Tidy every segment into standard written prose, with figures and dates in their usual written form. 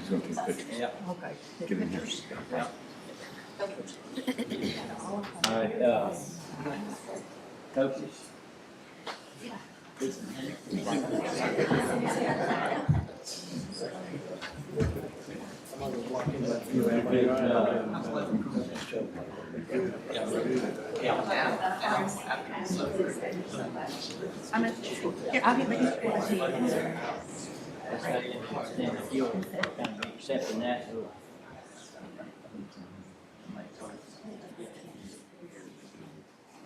He's gonna take pictures. Yeah. Okay. Get in here. Yeah. All right, coaches. I'm at the school. Here, I'll get ready to see you. If you'll kind of be accepting that, we'll-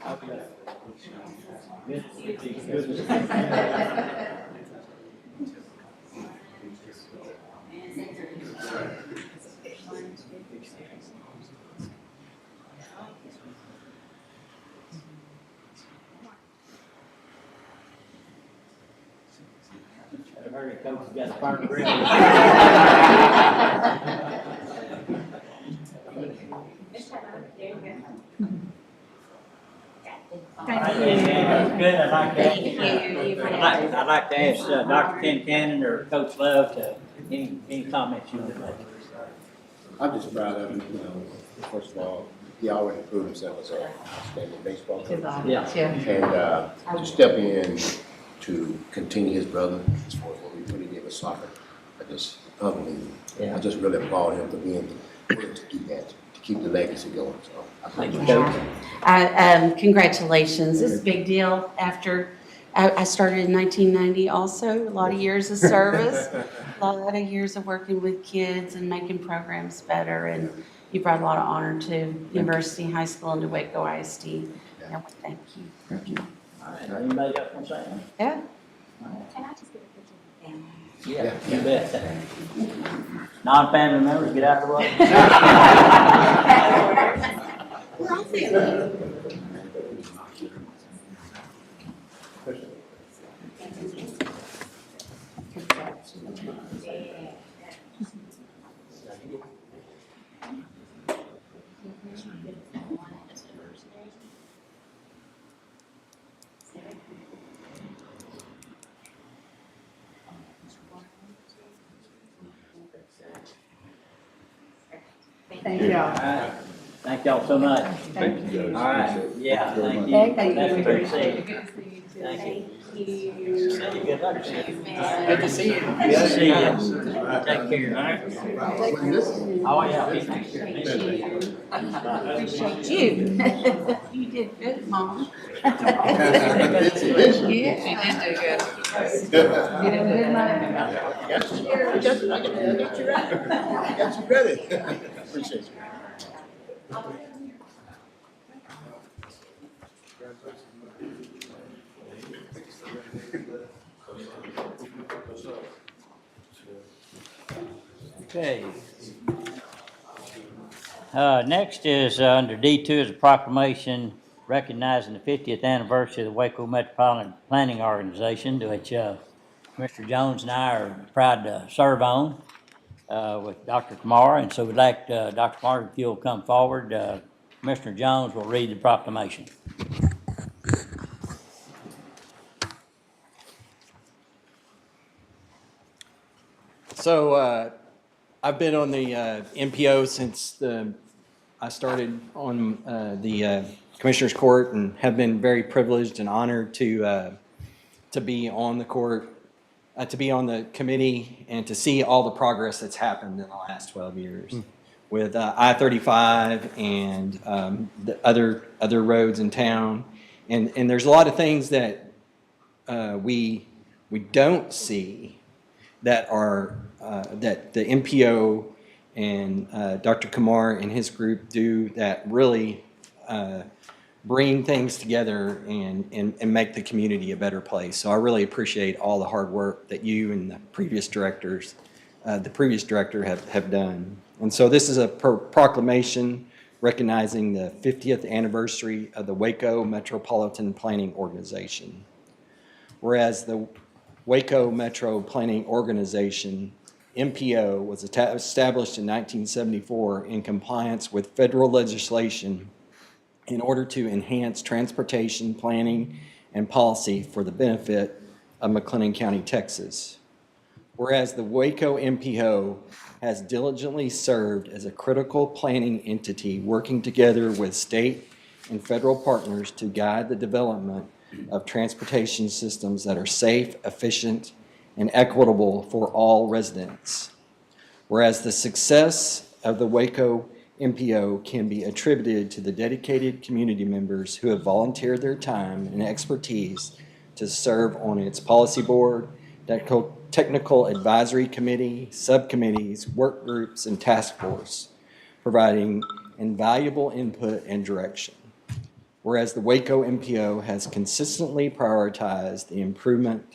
I heard the coach has got a firm grip. Thank you. Good, I'd like to ask Dr. Ken Cannon or Coach Love to, any comments you would like. I'm just proud of him, you know, first of all, he already proved himself as a outstanding baseball coach. Yeah. And to step in to continue his brother, as far as what he really did with soccer, I just unbelievable. Yeah. I just really applaud him for being willing to do that, to keep the legacy going, so. I Thank you, appreciate Coach. Congratulations. This is a big deal after I started in 1990 also, a lot of years of service, a lot of years of working with kids and making programs better. And you brought a lot of honor to University High School and to Waco ISD. Yeah, thank you. All right, anybody else want to say anything? Yeah. Can I just get a picture of the family? Yeah, you bet. Non-family members, get out of the way. We're all family. Thank you. All right, thank y'all so much. Thank you, guys. All right, Appreciate it. yeah, Very thank much. you. Thank you. That's great to see you. Good to see you too. Thank you. you. Good luck to you. Good to see you. Good to see you. Take care, all right? Oh, yeah. Appreciate you. You did good, Mom. it. Yeah. She did do good. You did good, Mom. I got you ready. I got you ready. Appreciate you. Okay. Next is under D2 is a proclamation recognizing the 50th anniversary of the Waco Metropolitan Planning Organization, which Mr. Jones and I are proud to serve on with Dr. Kamara. And so we'd like Dr. Kamara, if you'll come forward, Mr. Jones will read the proclamation. So I've been on the MPO since I started on the Commissioner's Court and have been very privileged and honored to be on the court, to be on the committee, and to see all the progress that's happened in the last 12 years with I-35 and the other roads in town. And there's a lot of things that we don't see that are that the MPO and Dr. Kamar and his group do that really bring things together and make the community a better place. So I really appreciate all the hard work that you and the previous director have done. And so this is a proclamation recognizing the 50th anniversary of the Waco Metropolitan Planning Organization. Whereas the Waco Metro Planning Organization, MPO, was established in 1974 in compliance with federal legislation in order to enhance transportation planning and policy for the benefit of McLennan County, Texas. Whereas the Waco MPO has diligently served as a critical planning entity working together with state and federal partners to guide the development of transportation systems that are safe, efficient, and equitable for all residents. Whereas the success of the Waco MPO can be attributed to the dedicated community members who have volunteered their time and expertise to serve on its policy board, technical advisory committee, subcommittees, work groups, and task force, providing invaluable input and direction. Whereas the Waco MPO has consistently prioritized the improvement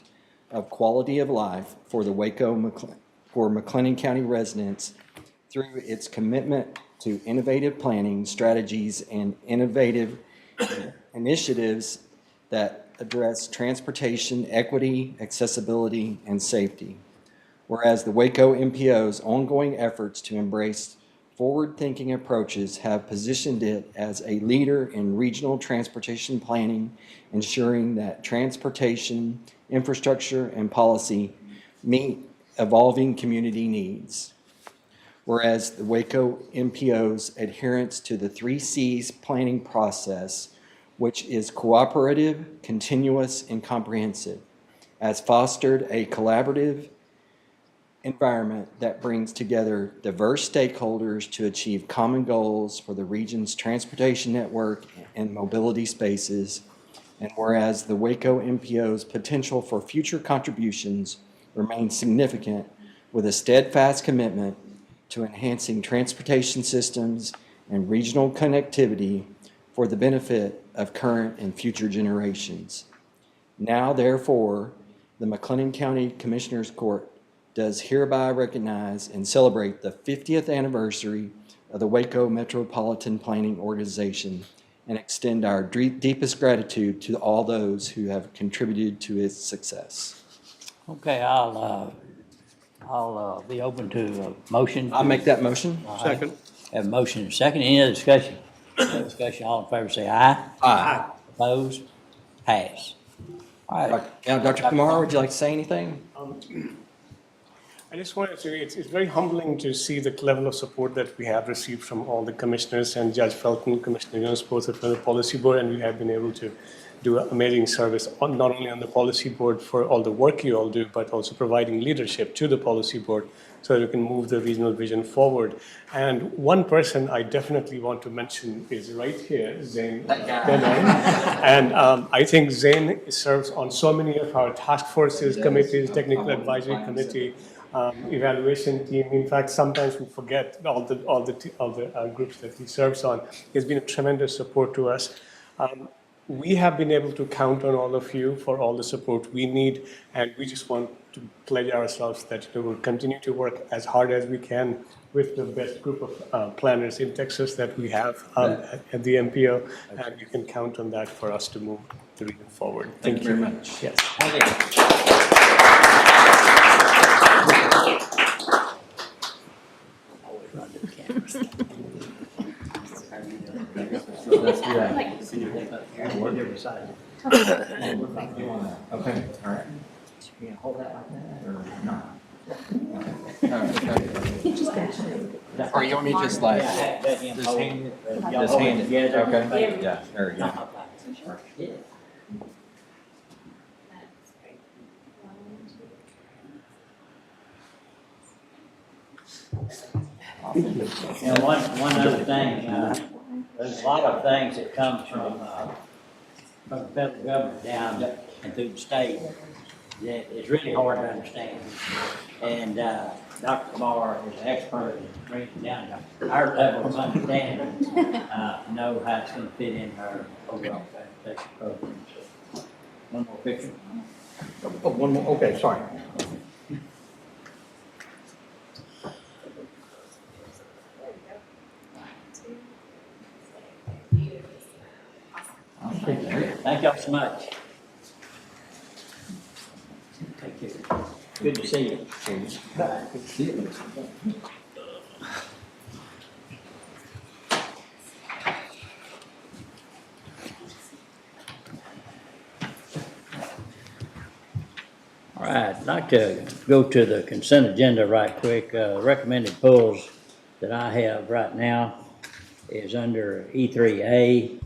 of quality of life for the for McLennan County residents through its commitment to innovative planning strategies and innovative initiatives that address transportation equity, accessibility, and safety. Whereas the Waco MPO's ongoing efforts to embrace forward-thinking approaches have positioned it as a leader in regional transportation planning, ensuring that transportation, infrastructure, and policy meet evolving community needs. Whereas the Waco MPO's adherence to the 3 C's planning process, which is cooperative, continuous, and comprehensive, has fostered a collaborative environment that brings together diverse stakeholders to achieve common goals for the region's transportation network and mobility spaces. And whereas the Waco MPO's potential for future contributions remains significant, with a steadfast commitment to enhancing transportation systems and regional connectivity for the benefit of current and future generations. Now, therefore, the McLennan County Commissioners Court does hereby recognize and celebrate the 50th anniversary of the Waco Metropolitan Planning Organization and extend our deepest gratitude to all those who have contributed to its success. Okay, I'll be open to a motion. I'll make that motion. Second. Have a motion and a second. Any other discussion? No discussion, all in favor say aye. Aye. Opposed? Pass. All right. Now, Dr. Kumar, would you like to say anything? I just wanted to, it's very humbling to see the level of support that we have received from all the commissioners and Judge Felton, Commissioner Jones, both from the policy board, and we have been able to do an amazing service, not only on the policy board for all the work you all do, but also providing leadership to the policy board so that we can move the regional vision forward. And one person I definitely want to mention is right here, Zain Benaim. And I think Zain serves on so many of our task forces, committees, technical advisory committee, evaluation team. In fact, sometimes we forget all the groups that he serves on. He's been a tremendous support to us. We have been able to count on all of you for all the support we need, and we just want to pledge ourselves that we will continue to work as hard as we can with the best group of planners in Texas that we have at the MPO, and you can count on that for us to move the region forward. Thank you very much. Yes. Okay, all right. You gonna hold that like that or not? Or you want me to just like, just hand it? Okay, yeah, there we go. And one other thing, there's a lot of things that comes from the federal government down and through the state that is really hard to understand. And Dr. Kumar is an expert in bringing it down to our level of understanding, know how it's going to fit in our overall transportation program. So, one more picture. Oh, one more, okay, sorry. Thank y'all so much. Take care. Good to see you. Good to see you. All right, I'd like to go to the consent agenda right quick. Recommended pulls that I have right now is under E3A,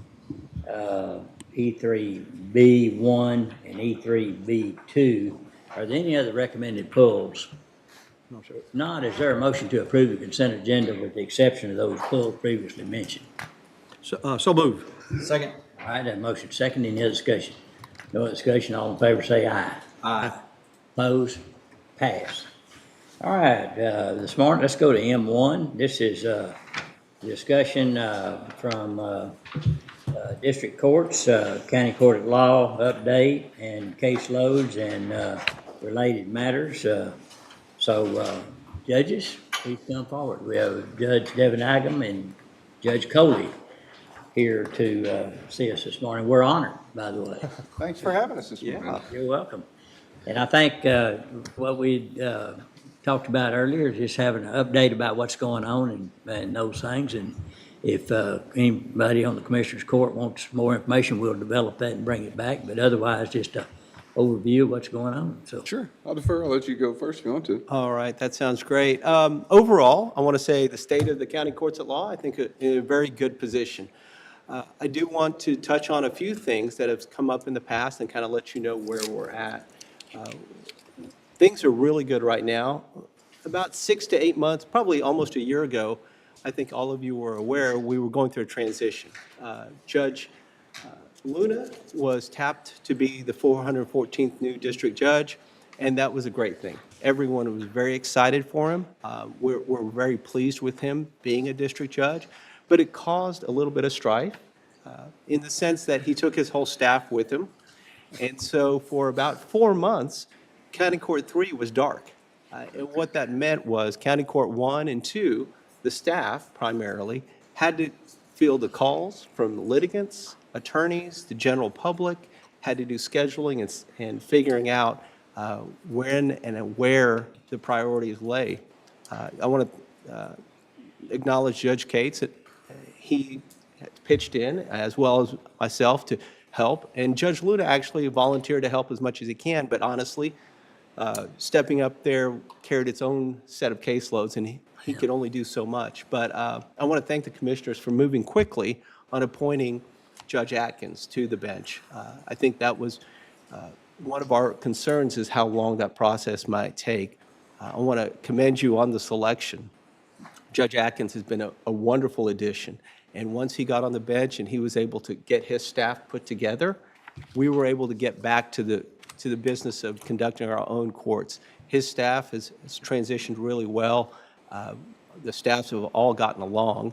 E3B1, and E3B2. Are there any other recommended pulls? No, sir. If not, is there a motion to approve the consent agenda with the exception of those pulls previously mentioned? So move. Second. All right, that motion second, any other discussion? No other discussion, all in favor say aye. Aye. Opposed? Pass. All right, this morning, let's go to M1. This is discussion from district courts, county court at law update, and case loads and related matters. So, judges, please come forward. We have Judge Devin Agam and Judge Coley here to see us this morning. We're honored, by the way. Thanks for having us this morning. You're welcome. And I think what we talked about earlier is just having an update about what's going on and those things. And if anybody on the Commissioners Court wants more information, we'll develop that and bring it back. But otherwise, just an overview of what's going on. So Sure, I'll defer. I'll let you go first if you want to. All right, that sounds great. Overall, I want to say the state of the county courts at law, I think, in a very good position. I do want to touch on a few things that have come up in the past and kind of let you know where we're at. Things are really good right now. About 6 to 8 months, probably almost a year ago, I think all of you were aware, we were going through a transition. Judge Luna was tapped to be the 414th new district judge, and that was a great thing. Everyone was very excited for him. We're very pleased with him being a district judge, but it caused a little bit of strife in the sense that he took his whole staff with him. And so for about 4 months, County Court 3 was dark. And what that meant was County Court 1 and 2, the staff primarily, had to field the calls from litigants, attorneys, the general public, had to do scheduling and figuring out when and where the priorities lay. I want to acknowledge Judge Cates. He pitched in, as well as myself, to help. And Judge Luna actually volunteered to help as much as he can, but honestly, stepping up there carried its own set of caseloads, and he could only do so much. But I want to thank the commissioners for moving quickly on appointing Judge Atkins to the bench. I think that was one of our concerns, is how long that process might take. I want to commend you on the selection. Judge Atkins has been a wonderful addition. And once he got on the bench and he was able to get his staff put together, we were able to get back to the business of conducting our own courts. His staff has transitioned really well. The staffs have all gotten along.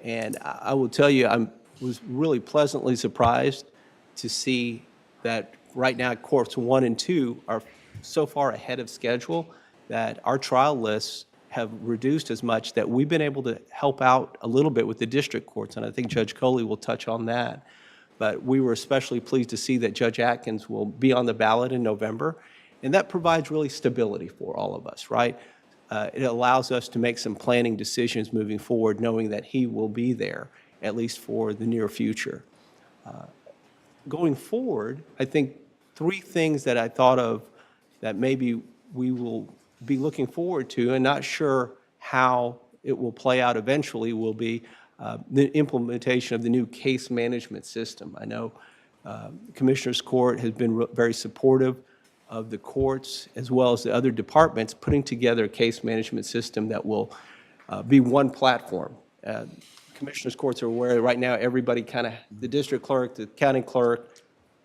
And I will tell you, I was really pleasantly surprised to see that right now courts 1 and 2 are so far ahead of schedule that our trial lists have reduced as much that we've been able to help out a little bit with the district courts, and I think Judge Coley will touch on that. But we were especially pleased to see that Judge Atkins will be on the ballot in November, and that provides really stability for all of us, right? It allows us to make some planning decisions moving forward, knowing that he will be there, at least for the near future. Going forward, I think 3 things that I thought of that maybe we will be looking forward to, and not sure how it will play out eventually, will be the implementation of the new case management system. I know Commissioners Court has been very supportive of the courts, as well as the other departments, putting together a case management system that will be one platform. Commissioners Courts are aware right now, everybody kind of, the district clerk, the county clerk,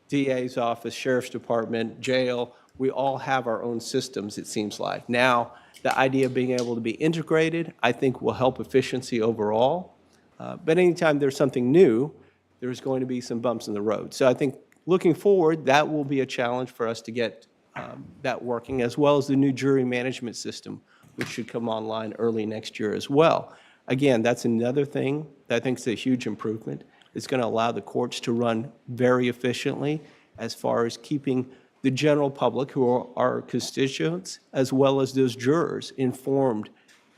DA's office, sheriff's department, jail, we all have our own systems, it seems like. Now, the idea of being able to be integrated, I think, will help efficiency overall. But anytime there's something new, there's going to be some bumps in the road. So I think looking forward, that will be a challenge for us to get that working, as well as the new jury management system, which should come online early next year as well. Again, that's another thing that I think is a huge improvement. It's going to allow the courts to run very efficiently as far as keeping the general public, who are our constituents, as well as those jurors, informed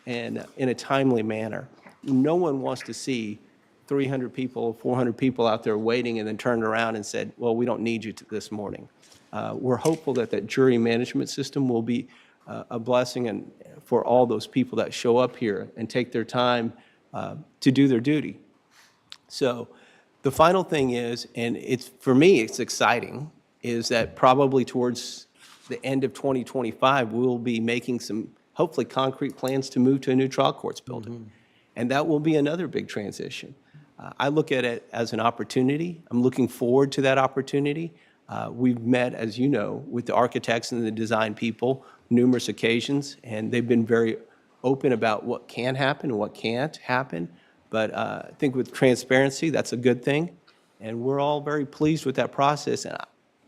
and in a timely manner. No one wants to see 300 people, 400 people out there waiting and then turned around and said, well, we don't need you this morning. we're hopeful that that jury management system will be a blessing and for all those people that show up here and take their time to do their duty. So the final thing is, and it's, for me, it's exciting, is that probably towards the end of 2025, we'll be making some, hopefully, concrete plans to move to a new trial courts building. And that will be another big transition. I look at it as an opportunity. I'm looking forward to that opportunity. We've met, as you know, with the architects and the design people numerous occasions, and they've been very open about what can happen and what can't happen. But I think with transparency, that's a good thing. And we're all very pleased with that process, and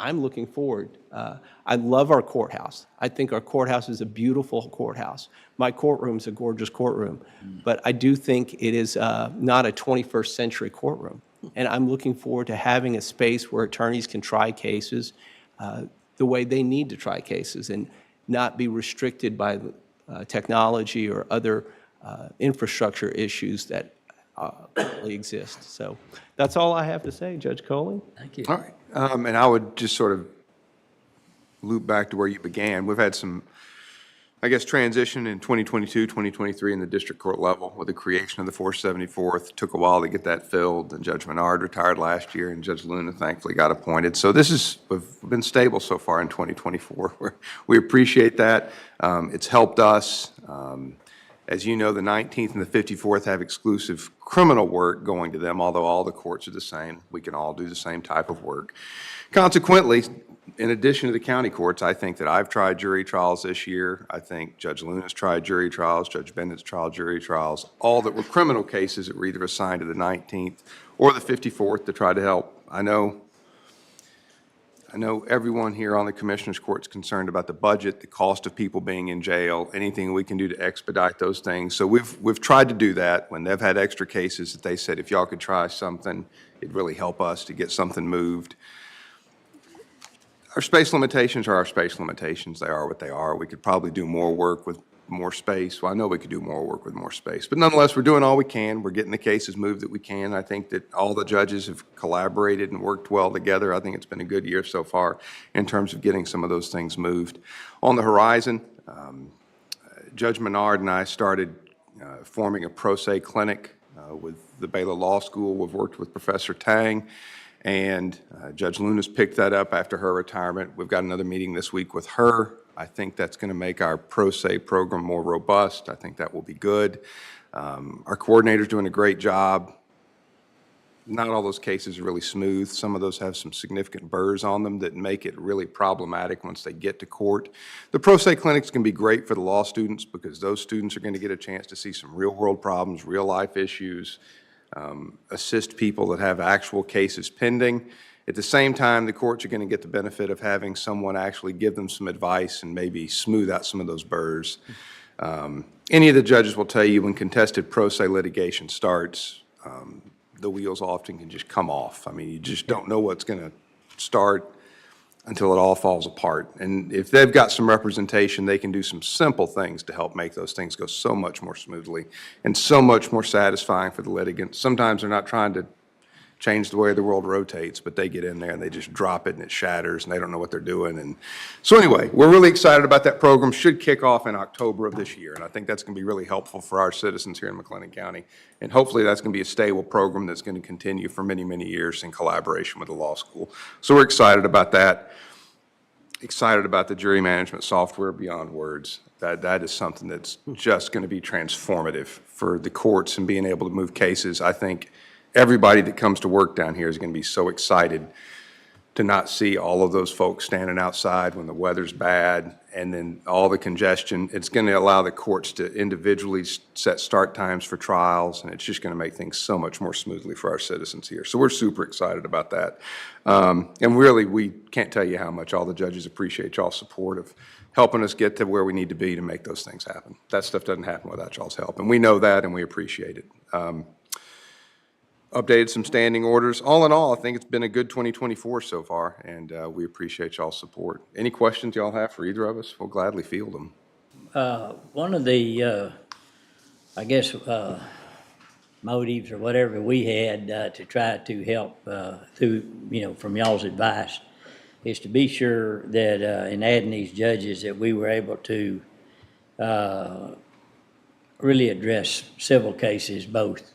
I'm looking forward. I love our courthouse. I think our courthouse is a beautiful courthouse. My courtroom's a gorgeous courtroom, but I do think it is not a 21st century courtroom. And I'm looking forward to having a space where attorneys can try cases the way they need to try cases and not be restricted by technology or other infrastructure issues that currently exist. So that's all I have to say, Judge Coley. Thank you. All right. And I would just sort of loop back to where you began. We've had some, I guess, transition in 2022, 2023 in the district court level with the creation of the 474th. Took a while to get that filled, and Judge Menard retired last year, and Judge Luna thankfully got appointed. So we've been stable so far in 2024. We appreciate that. It's helped us. As you know, the 19th and the 54th have exclusive criminal work going to them, although all the courts are the same. We can all do the same type of work. Consequently, in addition to the county courts, I think that I've tried jury trials this year. I think Judge Luna's tried jury trials, Judge Bennett's tried jury trials, all that were criminal cases that were either assigned to the 19th or the 54th to try to help. I know everyone here on the Commissioners Court is concerned about the budget, the cost of people being in jail, anything we can do to expedite those things. So we've tried to do that. When they've had extra cases that they said, if y'all could try something, it'd really help us to get something moved. Our space limitations are our space limitations. They are what they are. We could probably do more work with more space. Well, I know we could do more work with more space. But nonetheless, we're doing all we can. We're getting the cases moved that we can. I think that all the judges have collaborated and worked well together. I think it's been a good year so far in terms of getting some of those things moved. On the horizon, Judge Menard and I started forming a pro se clinic with the Baylor Law School. We've worked with Professor Tang. And Judge Luna's picked that up after her retirement. We've got another meeting this week with her. I think that's going to make our pro se program more robust. I think that will be good. Our coordinator's doing a great job. Not all those cases are really smooth. Some of those have some significant burrs on them that make it really problematic once they get to court. The pro se clinics can be great for the law students because those students are going to get a chance to see some real world problems, real life issues, assist people that have actual cases pending. At the same time, the courts are going to get the benefit of having someone actually give them some advice and maybe smooth out some of those burrs. Any of the judges will tell you when contested pro se litigation starts, the wheels often can just come off. I mean, you just don't know what's going to start until it all falls apart. And if they've got some representation, they can do some simple things to help make those things go so much more smoothly and so much more satisfying for the litigant. Sometimes they're not trying to change the way the world rotates, but they get in there and they just drop it and it shatters and they don't know what they're doing. And so anyway, we're really excited about that program. Should kick off in October of this year. And I think that's going to be really helpful for our citizens here in McLennan County. And hopefully that's going to be a stable program that's going to continue for many, many years in collaboration with the law school. So we're excited about that. Excited about the jury management software beyond words. That is something that's just going to be transformative for the courts and being able to move cases. I think everybody that comes to work down here is going to be so excited to not see all of those folks standing outside when the weather's bad and then all the congestion. It's going to allow the courts to individually set start times for trials, and it's just going to make things so much more smoothly for our citizens here. So we're super excited about that. And really, we can't tell you how much all the judges appreciate y'all's support of helping us get to where we need to be to make those things happen. That stuff doesn't happen without y'all's help, and we know that and we appreciate it. Updated some standing orders. All in all, I think it's been a good 2024 so far, and we appreciate y'all's support. Any questions y'all have for either of us, we'll gladly field them. One of the, I guess, motives or whatever we had to try to help through, from y'all's advice, is to be sure that, in adding these judges, that we were able to really address civil cases, both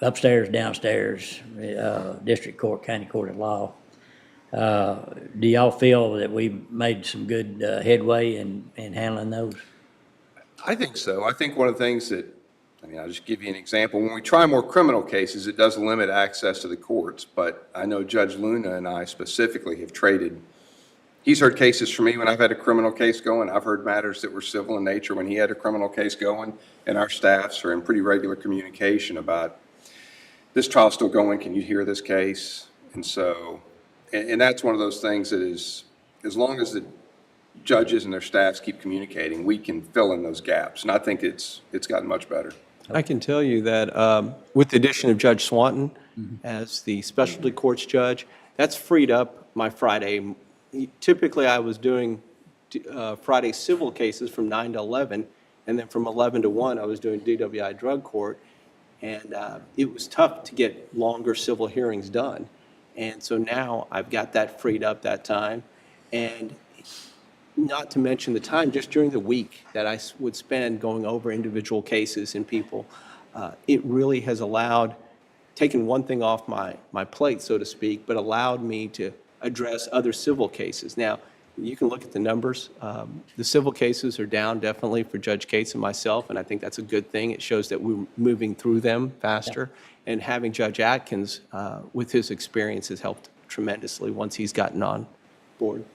upstairs, downstairs, district court, county court of law. Do y'all feel that we made some good headway in handling those? I think so. I think one of the things that, I'll just give you an example. When we try more criminal cases, it does limit access to the courts. But I know Judge Luna and I specifically have traded. He's heard cases from me when I've had a criminal case going. I've heard matters that were civil in nature when he had a criminal case going. And our staffs are in pretty regular communication about, this trial's still going, can you hear this case? And so, and that's one of those things that is, as long as the judges and their staffs keep communicating, we can fill in those gaps. And I think it's gotten much better. I can tell you that with the addition of Judge Swanton as the specialty courts judge, that's freed up my Friday. Typically, I was doing Friday civil cases from 9 to 11, and then from 11 to 1, I was doing DWI drug court. And it was tough to get longer civil hearings done. And so now I've got that freed up that time. And not to mention the time just during the week that I would spend going over individual cases and people. It really has allowed, taken one thing off my plate, so to speak, but allowed me to address other civil cases. Now, you can look at the numbers. The civil cases are down definitely for Judge Cates and myself, and I think that's a good thing. It shows that we're moving through them faster. And having Judge Atkins, with his experience, has helped tremendously once he's gotten on board.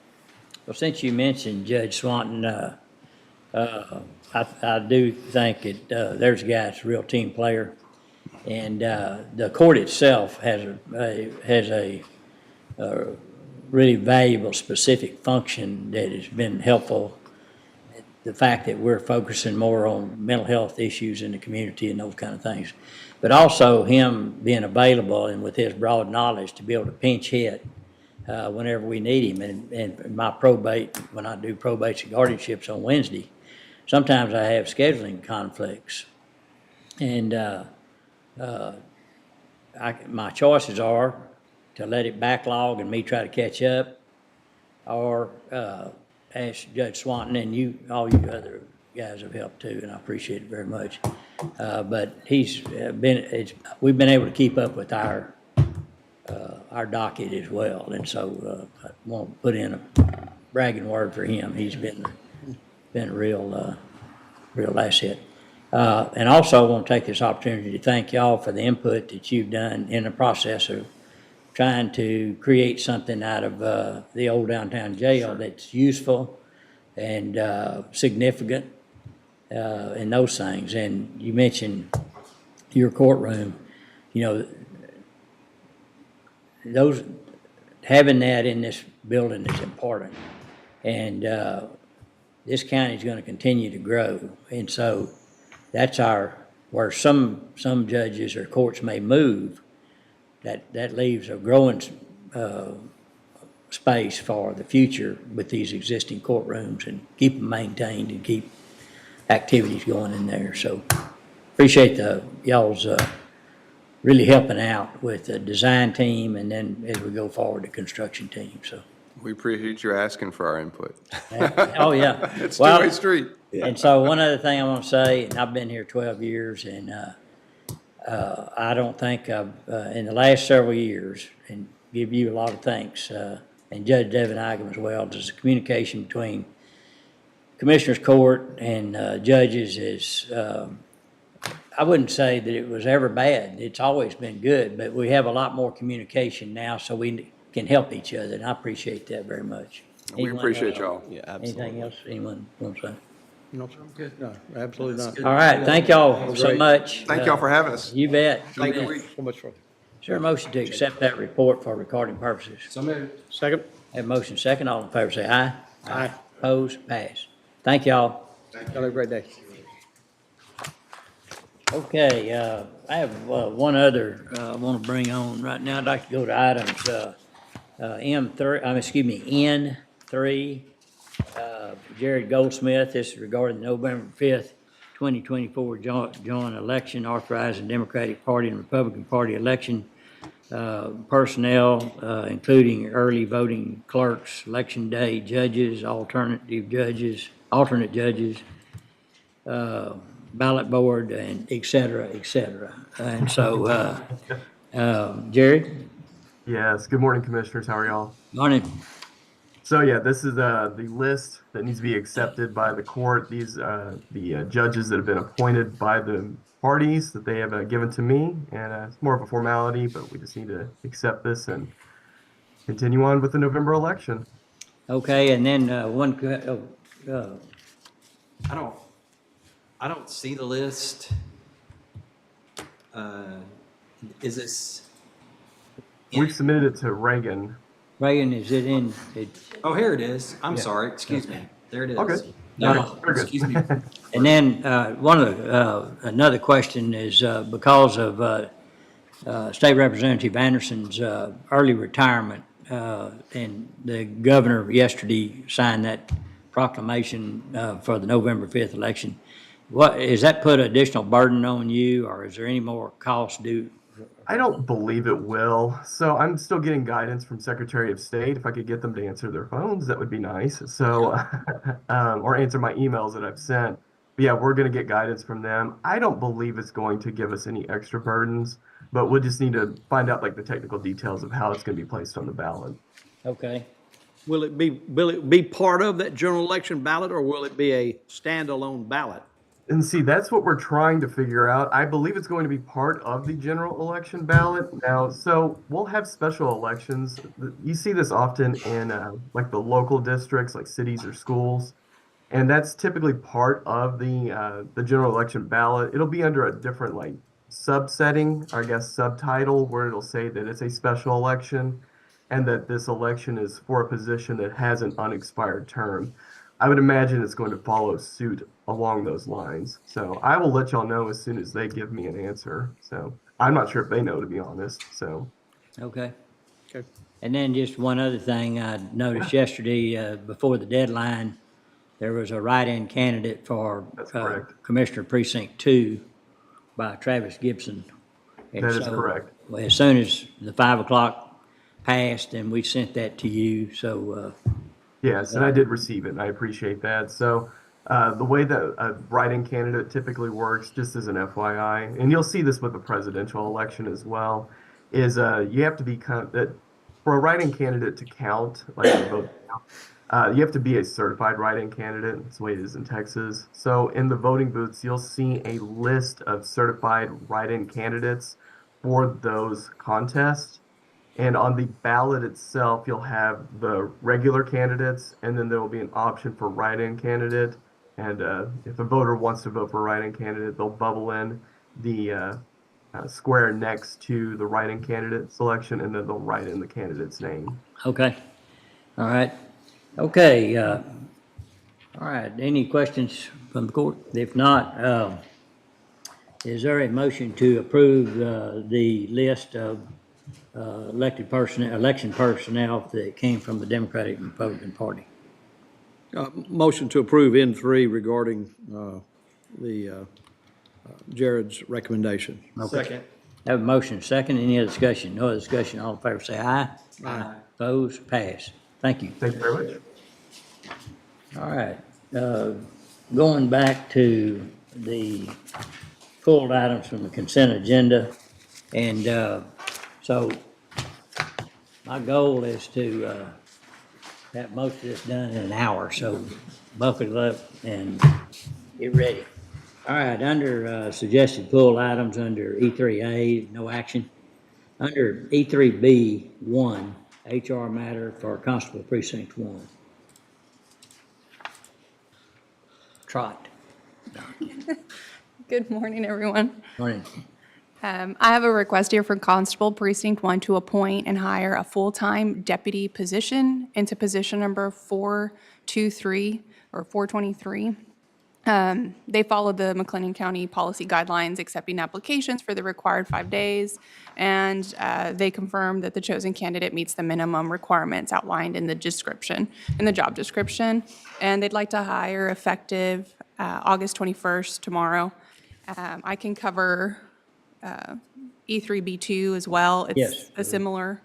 Well, since you mentioned Judge Swanton, I do think that there's a guy that's a real team player. And the court itself has a really valuable specific function that has been helpful. The fact that we're focusing more on mental health issues in the community and those kind of things. But also him being available and with his broad knowledge to be able to pinch hit whenever we need him. And my probate, when I do probates and guardianships on Wednesday, sometimes I have scheduling conflicts. And my choices are to let it backlog and me try to catch up, or ask Judge Swanton, and all you other guys have helped too, and I appreciate it very much. But we've been able to keep up with our docket as well, and so I want to put in a bragging word for him. He's been a real asset. And also I want to take this opportunity to thank y'all for the input that you've done in the process of trying to create something out of the old downtown jail that's useful and significant in those things. And you mentioned your courtroom, having that in this building is important. And this county is going to continue to grow. And so that's where some judges or courts may move, that leaves a growing space for the future with these existing courtrooms, and keep them maintained and keep activities going in there. So appreciate y'all's really helping out with the design team, and then as we go forward, the construction team. So We appreciate you asking for our input. oh yeah, It's a two-way street. And so one other thing I want to say, and I've been here 12 years, and I don't think I've, in the last several years, and give you a lot of thanks, and Judge Devin Igam as well, does the communication between Commissioners Court and judges is, I wouldn't say that it was ever bad. It's always been good, but we have a lot more communication now, so we can help each other, and I appreciate that very much. We Anyone appreciate else? y'all. Yeah, absolutely. Anything else anyone wants to say? No, sir, I'm good. No, absolutely not. All right, thank y'all so much. Thank y'all for having us. You bet. Have a good week. So much for. Is there a motion to accept that report for recording purposes? Second? Have a motion second, all in favor say aye. Aye. Opposed, pass. Thank y'all. Y'all have a great day. Okay, I have one other I want to bring on right now. I'd like to go to items N3, Jared Goldsmith. This is regarding the November 5th, 2024 joint election, authorizing Democratic Party and Republican Party election personnel, including early voting clerks, election day judges, alternate judges, ballot board, and et cetera, et cetera. And so, Jerry, Yes, good morning, Commissioners. How are y'all? morning. So yeah, this is the list that needs to be accepted by the court. These the judges that have been appointed by the parties that they have given to me, and it's more of a formality, but we just need to accept this and continue on with the November election. Okay, and then I don't see the list. Is this? We've submitted it to Reagan. Reagan, is it in? Oh, here it is. I'm sorry. Excuse me. There it is. Okay. No. Very good. Excuse me. And then another question is because of State Representative Anderson's early retirement, and the governor yesterday signed that proclamation for the November 5th election. Has that put additional burden on you, or is there any more cost due? I don't believe it will. So I'm still getting guidance from Secretary of State. If I could get them to answer their phones, that would be nice. So, or answer my emails that I've sent. But yeah, we're going to get guidance from them. I don't believe it's going to give us any extra burdens, but we'll just need to find out like the technical details of how it's going to be placed on the ballot. Okay. Will it be part of that general election ballot, or will it be a standalone ballot? And see, that's what we're trying to figure out. I believe it's going to be part of the general election ballot now. So we'll have special elections. You see this often in like the local districts, like cities or schools, and that's typically part of the general election ballot. It'll be under a different like subsetting, or I guess subtitle, where it'll say that it's a special election, and that this election is for a position that has an unexpired term. I would imagine it's going to follow suit along those lines. So I will let y'all know as soon as they give me an answer. So I'm not sure if they know, to be honest. So Okay. Okay. And then just one other thing I noticed yesterday, before the deadline, there was a write-in candidate for That's correct. Commissioner Precinct 2 by Travis Gibson. And That is so, correct. well, as soon as the 5 o'clock passed, and we sent that to you, so, Yes, and I did receive it, and I appreciate that. So the way that a write-in candidate typically works, just as an FYI, and you'll see this with the presidential election as well, is you have to be for a write-in candidate to count, like a vote count, you have to be a certified write-in candidate. That's the way it is in Texas. So in the voting booths, you'll see a list of certified write-in candidates for those contests. And on the ballot itself, you'll have the regular candidates, and then there will be an option for write-in candidate. And if a voter wants to vote for a write-in candidate, they'll bubble in the square next to the write-in candidate selection, and then they'll write in the candidate's name. okay. All right. Okay. All right. Any questions from the court? If not, is there a motion to approve the list of election personnel that came from the Democratic and Republican Party? Motion to approve N3 regarding Jared's recommendation. Second. Have a motion, second. Any other discussion? No other discussion. All in favor say aye. Aye. Opposed? Pass. Thank you. Thank you very much. All right. Going back to the pulled items from the consent agenda. And so my goal is to have most of this done in an hour. So buckle up and get ready. All right, under suggested pulled items under E3A, no action. Under E3B1, HR matter for Constable Precinct 1. Trot. Good morning, everyone. Morning. I have a request here for Constable Precinct 1 to appoint and hire a full-time deputy position into position number 423 or 423. They followed the McLennan County policy guidelines, accepting applications for the required 5 days, and they confirmed that the chosen candidate meets the minimum requirements outlined in the description, in the job description, and they'd like to hire effective August 21st, tomorrow. I can cover E3B2 as well. Yes. It's a similar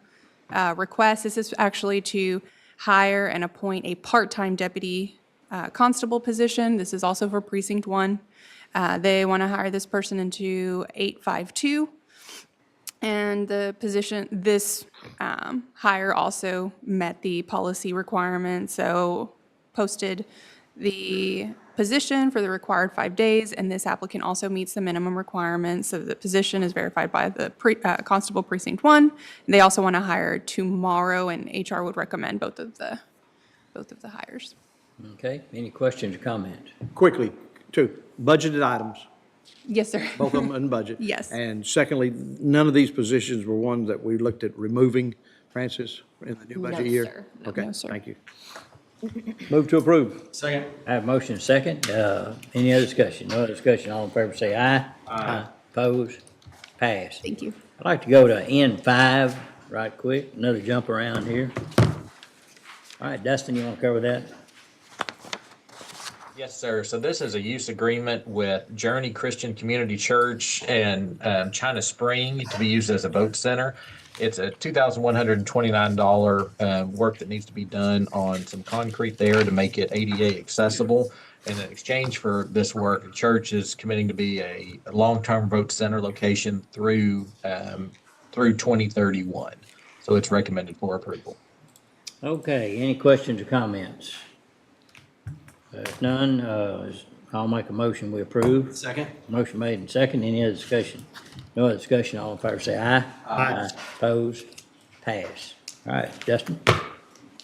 request. This is actually to hire and appoint a part-time deputy constable position. This is also for Precinct 1. They want to hire this person into 852. And the position, this hire also met the policy requirement, so posted the position for the required 5 days, and this applicant also meets the minimum requirements. So the position is verified by the Constable Precinct 1. They also want to hire tomorrow, and HR would recommend both of the hires. Okay, any questions or comments? Quickly, two, budgeted items, Yes, sir. both of them in budget. Yes. And secondly, none of these positions were ones that we looked at removing, Francis, in the new No, budget year? sir. No, Okay, sir. thank you. Move to approve. Second. I have a motion second. Any other discussion? No other discussion. All in favor say aye. Aye. Opposed? Passed. Thank you. I'd like to go to N5 right quick, another jump around here. All right, Dustin, you want to cover that? Yes, sir. So this is a use agreement with Journey Christian Community Church and China Spring to be used as a boat center. It's a $2,129 work that needs to be done on some concrete there to make it ADA accessible. And in exchange for this work, the church is committing to be a long-term boat center location through 2031. So it's recommended for approval. Okay, any questions or comments? If none, I'll make a motion, we approve. Second. Motion made and second, any other discussion? No other discussion, all in favor say aye. Aye. Opposed? Pass. All right, Justin?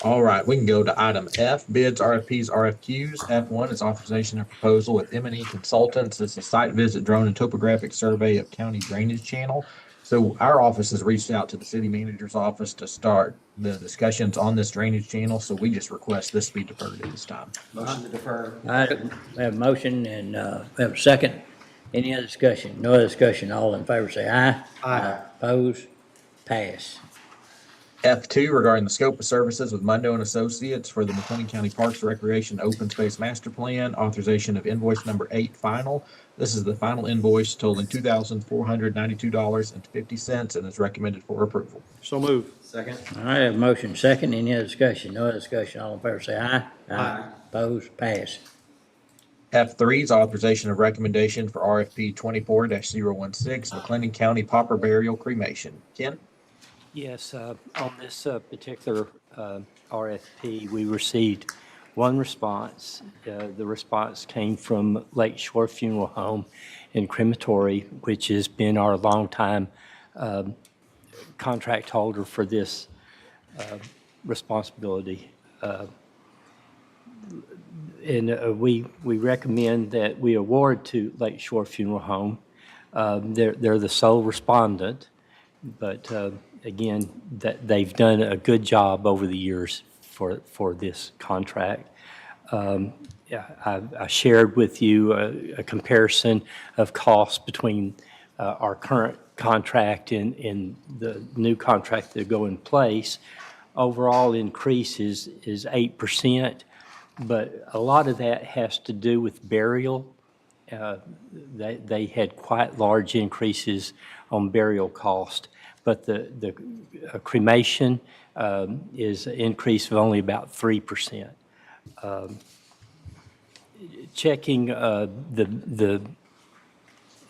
All right, we can go to item F, bids, RFPs, RFQs. F1 is authorization of proposal with M&E Consultants. It's a site visit, drone, and topographic survey of county drainage channel. So our office has reached out to the city manager's office to start the discussions on this drainage channel, so we just request this be deferred at this time. Motion to defer. All right, we have a motion and we have a second. Any other discussion? No other discussion, all in favor say aye. Aye. Opposed? Pass. F2 regarding the scope of services with Mundo and Associates for the McLean County Parks Recreation Open Space Master Plan, authorization of invoice number 8 final. This is the final invoice totaling $2,492.50 and is recommended for approval. So move. Second. All right, I have a motion second. Any other discussion? No other discussion, all in favor say aye. Aye. Opposed? Pass. F3 is authorization of recommendation for RFP 24-016, McLennan County Pauper Burial Cremation. Ken? Yes, on this particular RFP, we received one response. The response came from Lake Shore Funeral Home and Crematory, which has been our longtime contract holder for this responsibility. And we recommend that we award to Lake Shore Funeral Home. They're the sole respondent, but again, that they've done a good job over the years for this contract. I shared with you a comparison of costs between our current contract and the new contract that go in place. Overall increase is 8%, but a lot of that has to do with burial. They had quite large increases on burial cost. But the cremation is an increase of only about 3%. Checking the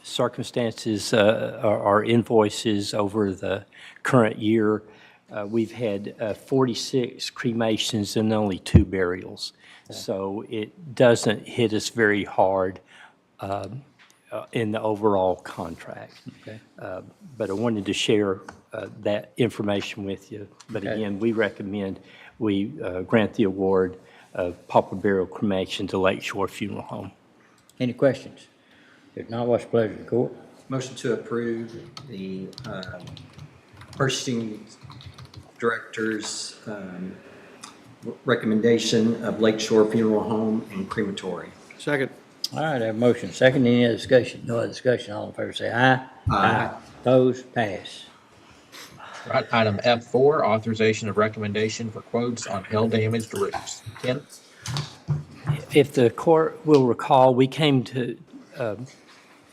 circumstances, our invoices over the current year, we've had 46 cremations and only 2 burials. So it doesn't hit us very hard in the overall contract. Okay. But I wanted to share that information with you. But Okay. again, we recommend we grant the award of pauper burial cremation to Lake Shore Funeral Home. Any questions? If not, what's the pleasure of the court? Motion to approve the purchasing director's recommendation of Lake Shore Funeral Home and Crematory. Second. All right, I have a motion second. Any other discussion? No other discussion, all in favor say aye. Aye. Opposed? Pass. Right, item F4, authorization of recommendation for quotes on hail-damaged roofs. Ken? If the court will recall, we came to,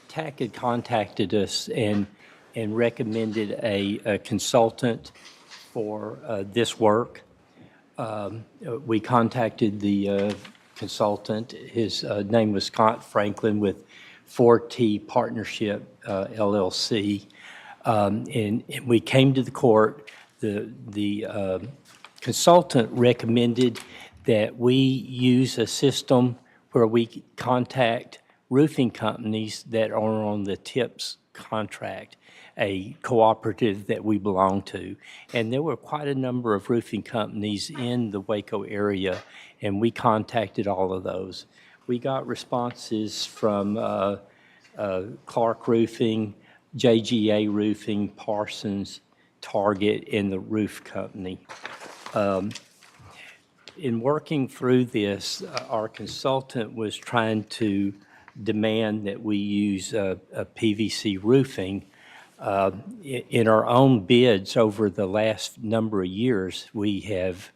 TAC had contacted us and and recommended a consultant for this work. We contacted the consultant. His name was Scott Franklin with 4T Partnership LLC. And we came to the court. The consultant recommended that we use a system where we contact roofing companies that are on the TIPS contract, a cooperative that we belong to. And there were quite a number of roofing companies in the Waco area, and we contacted all of those. We got responses from Clark Roofing, JGA Roofing, Parsons, Target, and the roof company. In working through this, our consultant was trying to demand that we use a PVC roofing. In our own bids over the last number of years, we have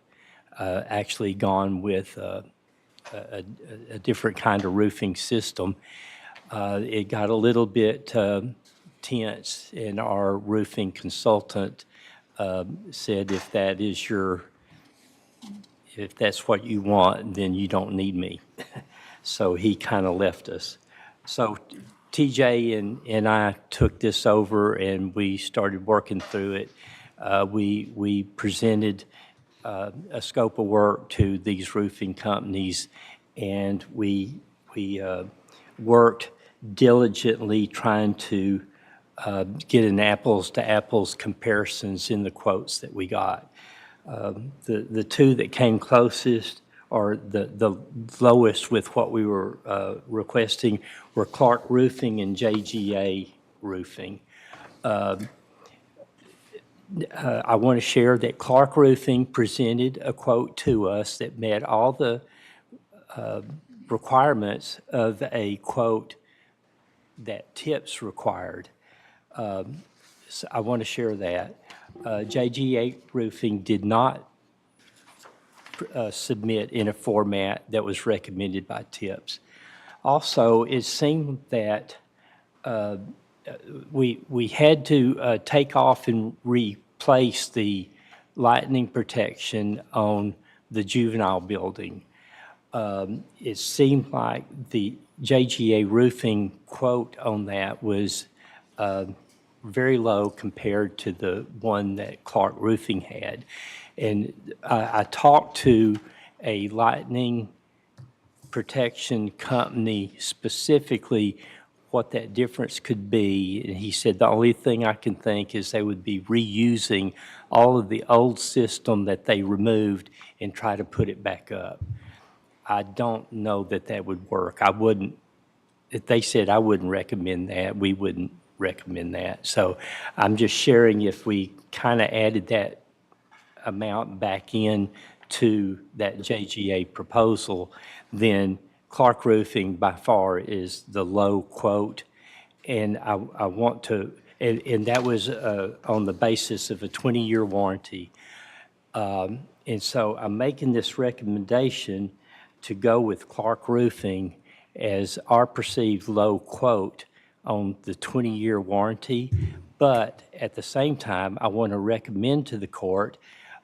actually gone with a different kind of roofing system. It got a little bit tense, and our roofing consultant said, if that's what you want, then you don't need me. So he kind of left us. So TJ and I took this over, and we started working through it. We presented a scope of work to these roofing companies, and we worked diligently trying to get an apples-to-apples comparisons in the quotes that we got. The two that came closest, or the lowest with what we were requesting, were Clark Roofing and JGA Roofing. I want to share that Clark Roofing presented a quote to us that met all the requirements of a quote that TIPS required. So I want to share that. JGA Roofing did not submit in a format that was recommended by TIPS. Also, it seemed that we had to take off and replace the lightning protection on the juvenile building. It seemed like the JGA Roofing quote on that was very low compared to the one that Clark Roofing had. And I talked to a lightning protection company specifically what that difference could be. And he said the only thing I can think is they would be reusing all of the old system that they removed and try to put it back up. I don't know that that would work. I wouldn't, if they said I wouldn't recommend that, we wouldn't recommend that. So I'm just sharing, if we kind of added that amount back in to that JGA proposal, then Clark Roofing by far is the low quote. And I want to, and that was on the basis of a 20-year warranty. And so I'm making this recommendation to go with Clark Roofing as our perceived low quote on the 20-year warranty. But at the same time, I want to recommend to the court,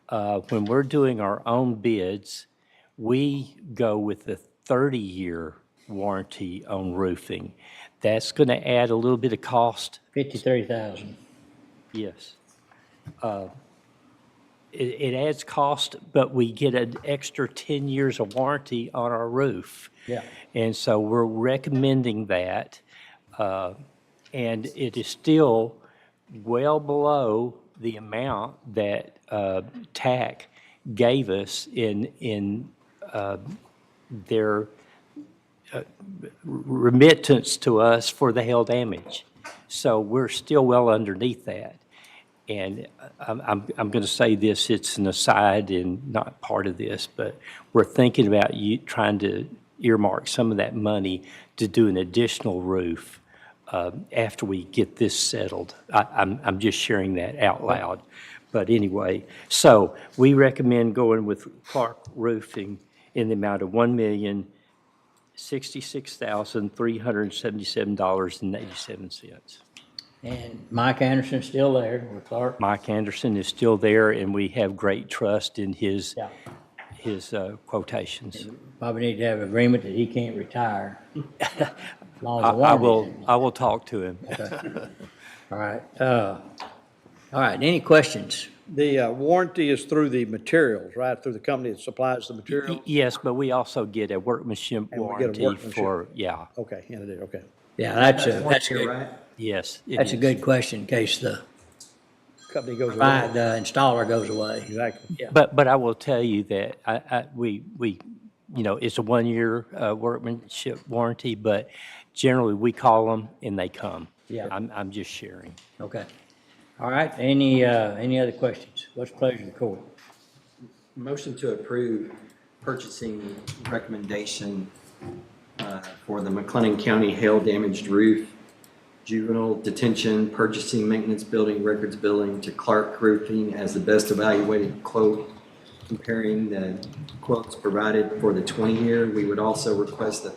when we're doing our own bids, we go with the 30-year warranty on roofing. That's going to add a little bit of cost. $53,000. Yes. It adds cost, but we get an extra 10 years of warranty on our roof. Yeah. And so we're recommending that. And it is still well below the amount that TAC gave us in their remittance to us for the hail damage. So we're still well underneath that. And I'm going to say this, it's an aside and not part of this, but we're thinking about trying to earmark some of that money to do an additional roof after we get this settled. I'm just sharing that out loud. But anyway, so we recommend going with Clark Roofing in the amount of $1,066,377.87. And Mike Anderson's still there with Clark. Mike Anderson is still there, and we have great trust in his Yeah. quotations. Probably need to have an agreement that he can't retire. As long as the warranty's in. I will talk to him. All right. All right, any questions? The warranty is through the materials, right? Through the company that supplies the materials? Yes, but we also get a workmanship And we get a warranty workmanship. for, yeah, Okay, yeah, they did, okay. Yeah, that's a good, yes. it that's a is. good question in case the Company goes the away. installer goes away. Exactly. Yeah. But I will tell you that we it's a 1-year workmanship warranty, but generally we call them and they come. Yeah. I'm just sharing. Okay. All right, any other questions? What's the pleasure of the court? Motion to approve purchasing recommendation for the McLennan County hail damaged roof, juvenile detention, purchasing, maintenance, building, records billing to Clark Roofing as the best evaluated quote, comparing the quotes provided for the 20-year. We would also request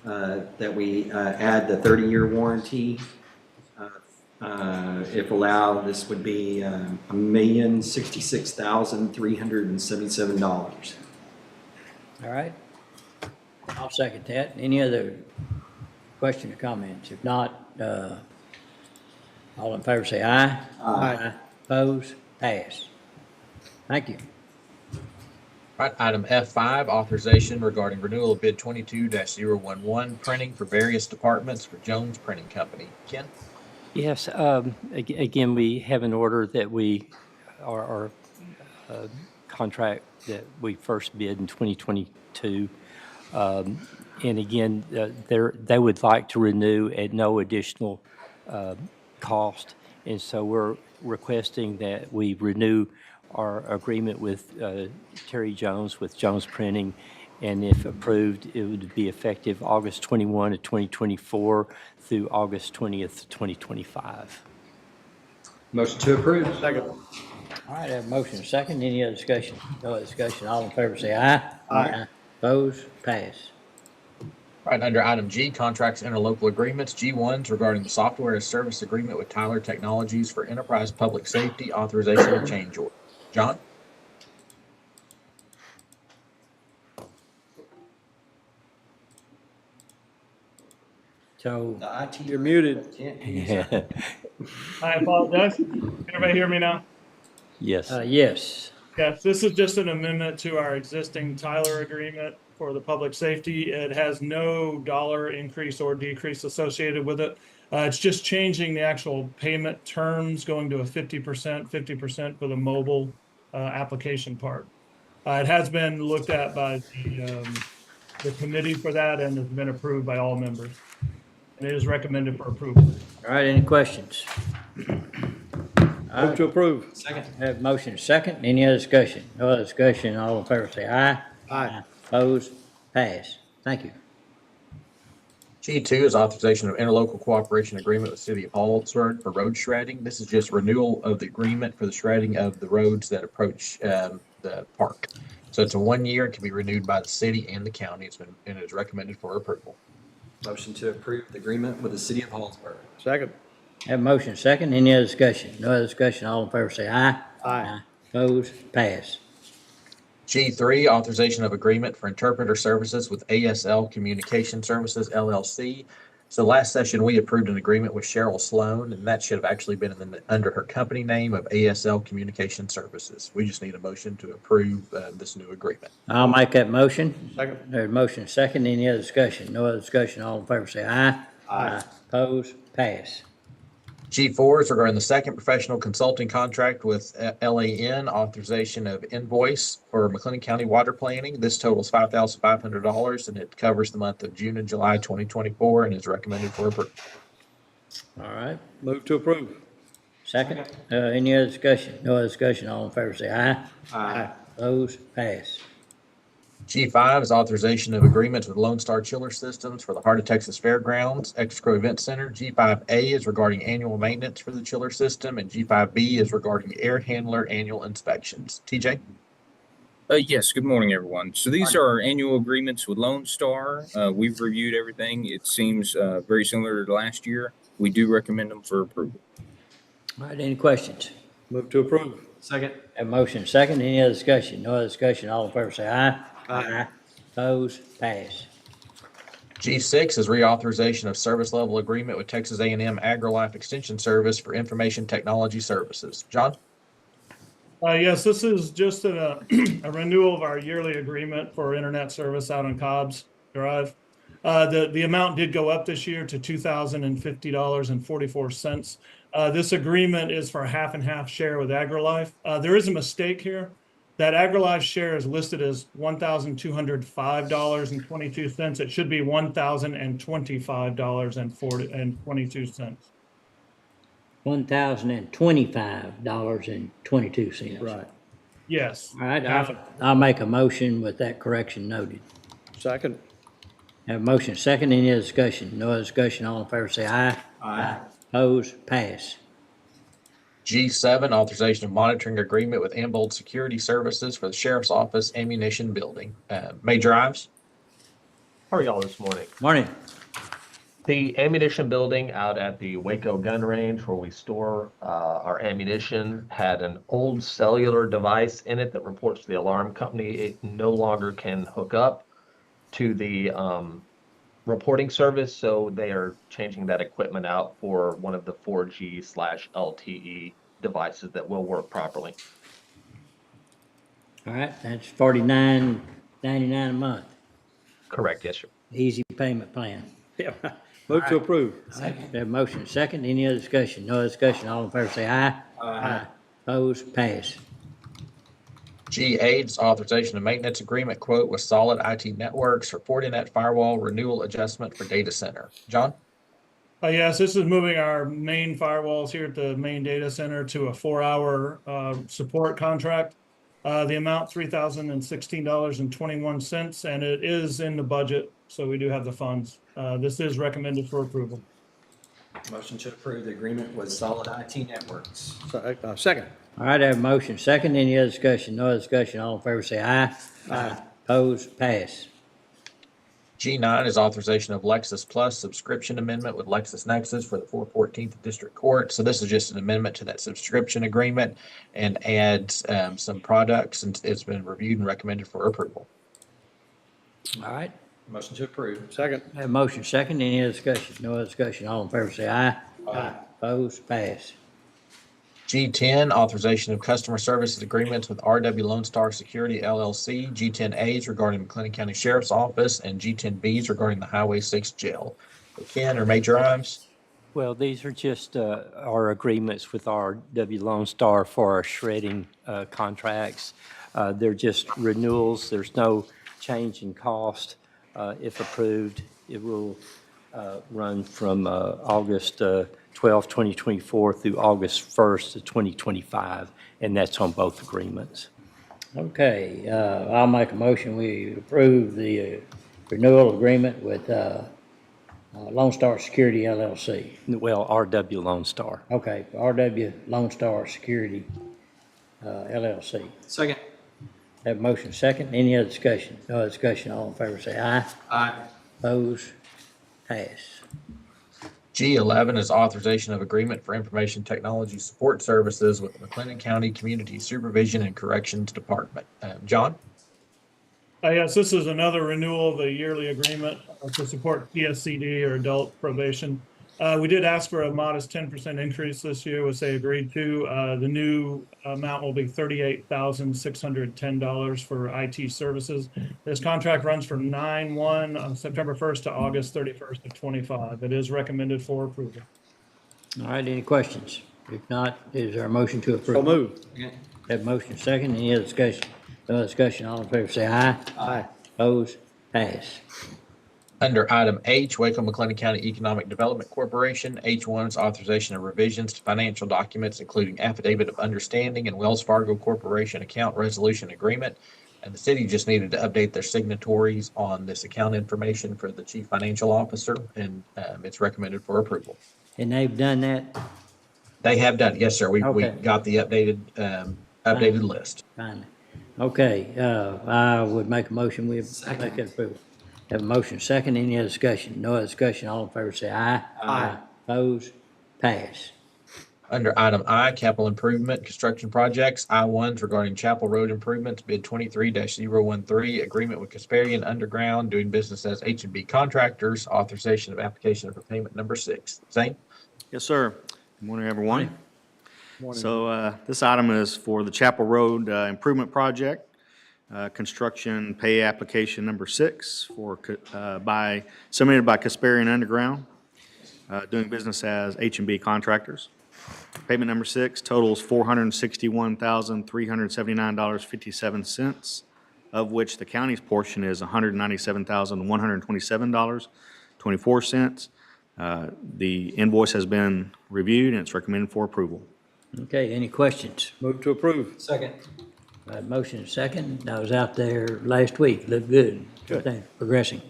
that we add the 30-year warranty. If allowed, this would be $1,066,377. All right. I'll second that. Any other question or comments? If not, all in favor say aye. Aye. Opposed? Pass. Thank you. All right, item F5, authorization regarding renewal of bid 22-011, printing for various departments for Jones Printing Company. Ken? Yes, again, we have an order that our contract that we first bid in 2022. And again, they would like to renew at no additional cost. And so we're requesting that we renew our agreement with Terry Jones, with Jones Printing. And if approved, it would be effective August 21 of 2024 through August 20th, 2025. Motion to approve. Second. All right, I have a motion and a second. Any other discussion? No other discussion. All in favor say aye. Aye. Opposed? Pass. All right, under item G, contracts interlocal agreements, G1s regarding the software as service agreement with Tyler Technologies for enterprise public safety, authorization of change order. John? So, You're muted. I apologize. Can everybody hear me now? Yes. yes. Yes, this is just an amendment to our existing Tyler agreement for the public safety. It has no dollar increase or decrease associated with it. It's just changing the actual payment terms, going to a 50% for the mobile application part. It has been looked at by the committee for that and has been approved by all members. And it is recommended for approval. All right, any questions? Move to approve. Second. Have a motion and a second. Any other discussion? No other discussion. All in favor say aye. Aye. Opposed? Pass. Thank you. G2 is authorization of interlocal cooperation agreement with City of Hallsburg for road shredding. This is just renewal of the agreement for the shredding of the roads that approach the park. So it's a 1 year, it can be renewed by the city and the county. And it is recommended for approval. Motion to approve the agreement with the City of Hallsburg. Second. Have a motion and a second. Any other discussion? No other discussion. All in favor say aye. Aye. Opposed? Pass. G3, authorization of agreement for interpreter services with ASL Communication Services LLC. So last session, we approved an agreement with Cheryl Sloan, and that should have actually been under her company name of ASL Communication Services. We just need a motion to approve this new agreement. I'll make that motion. Second. There's a motion and a second. Any other discussion? No other discussion. All in favor say aye. Aye. Opposed? Pass. G4 is regarding the second professional consulting contract with LAN, authorization of invoice for McLennan County water planning. This totals $5,500 and it covers the month of June and July 2024 and is recommended for approval. All right. Move to approve. Second. Any other discussion? No other discussion. All in favor say aye. Aye. Opposed? Pass. G5 is authorization of agreements with Lone Star Chiller Systems for the Heart of Texas Fairgrounds, Exco Event Center. G5A is regarding annual maintenance for the chiller system, and G5B is regarding air handler annual inspections. TJ? Yes, good morning, everyone. So these are our annual agreements with Lone Star. We've reviewed everything. It seems very similar to last year. we do recommend them for approval. All right, any questions? Move to approve. Second. Have a motion second, any other discussion? No other discussion, all in favor say aye. Aye. Opposed, pass. G6 is reauthorization of service level agreement with Texas A&M AgriLife Extension Service for information technology services. John? Yes, this is just a renewal of our yearly agreement for internet service out on Cobb's Drive. The amount did go up this year to $2,050.44. This agreement is for half and half share with AgriLife. There is a mistake here. That AgriLife share is listed as $1,205.22. It should be $1,025.22. $1,025.22. Right. Yes. All right, I'll make a motion with that correction noted. Second. Have a motion second, any other discussion? No other discussion, all in favor say aye. Aye. Opposed, pass. G7, authorization of monitoring agreement with Ambold Security Services for the Sheriff's Office Ammunition Building. Major Ives? How are y'all this morning? Morning. The ammunition building out at the Waco gun range where we store our ammunition had an old cellular device in it that reports to the alarm company. It no longer can hook up to the reporting service, so they are changing that equipment out for one of the 4G/LTE devices that will work properly. All right, that's $49.99 a month. Correct, yes, sir. Easy payment plan. Yeah. Move to approve. Have a motion second, any other discussion? No other discussion, all in favor say aye. Aye. Opposed, pass. G8 is authorization of maintenance agreement quote with Solid IT Networks for Fortinet firewall renewal adjustment for data center. John? Yes, this is moving our main firewalls here at the main data center to a 4-hour support contract. The amount $3,016.21, and it is in the budget, so we do have the funds. This is recommended for approval. Motion to approve the agreement with Solid IT Networks. Second. All right, I have a motion second, any other discussion? No other discussion, all in favor say aye. Aye. Opposed, pass. G9 is authorization of Lexus Plus subscription amendment with LexisNexis for the 414th District Court. So this is just an amendment to that subscription agreement and adds some products, and it's been reviewed and recommended for approval. All right, Motion to approve. Second. I have a motion second, any other discussion? No other discussion, all in favor say aye. Aye. Opposed, pass. G10, authorization of customer services agreements with RW Lone Star Security LLC, G10As regarding McLennan County Sheriff's Office, and G10Bs regarding the Highway 6 jail. Ken or Major Ives? Well, these are just our agreements with RW Lone Star for our shredding contracts. They're just renewals. There's no change in cost. If approved, it will run from August 12, 2024 through August 1st of 2025, and that's on both agreements. Okay, I'll make a motion, we approve the renewal agreement with Lone Star Security LLC. Well, RW Lone Star. Okay, RW Lone Star Security LLC. Second. Have a motion second, any other discussion? No other discussion, all in favor say aye. Aye. Opposed, pass. G11 is authorization of agreement for information technology support services with the McLennan County Community Supervision and Corrections Department. John? Yes, this is another renewal of a yearly agreement to support PSCD or adult probation. We did ask for a modest 10% increase this year, which they agreed to. The new amount will be $38,610 for IT services. This contract runs from 9/1 on September 1st to August 31st of 25. It is recommended for approval. All right, any questions? If not, is there a motion to approve? So moved. Have a motion second, any other discussion? No other discussion, all in favor say aye. Aye. Opposed, pass. Under item H, Waco McLennan County Economic Development Corporation, H1 is authorization of revisions to financial documents, including affidavit of understanding and Wells Fargo Corporation account resolution agreement. And the city just needed to update their signatories on this account information for the chief financial officer, and it's recommended for approval. And they've done that? They have done, yes, sir. We Okay. got the updated list. Finally. Okay, I would make a motion, we make that approval. Have a motion second, any other discussion? No other discussion, all in favor say aye. Aye. Opposed? Pass. Under item I, capital improvement, construction projects, I-1s regarding Chapel Road improvements, bid 23-013, agreement with Kasperian Underground, doing business as H&B Contractors, authorization of application for payment number 6. Zane? Yes, sir. Good morning, everyone. So this item is for the Chapel Road Improvement Project, construction pay application number 6 for, submitted by Kasperian Underground, doing business as H&B Contractors. Payment number 6 totals $461,379.57, of which the county's portion is $197,127.24. The invoice has been reviewed and it's recommended for approval. Okay, any questions? Move to approve. Second. Motion and second. I was out there last week. Looked good. Good. Everything progressing.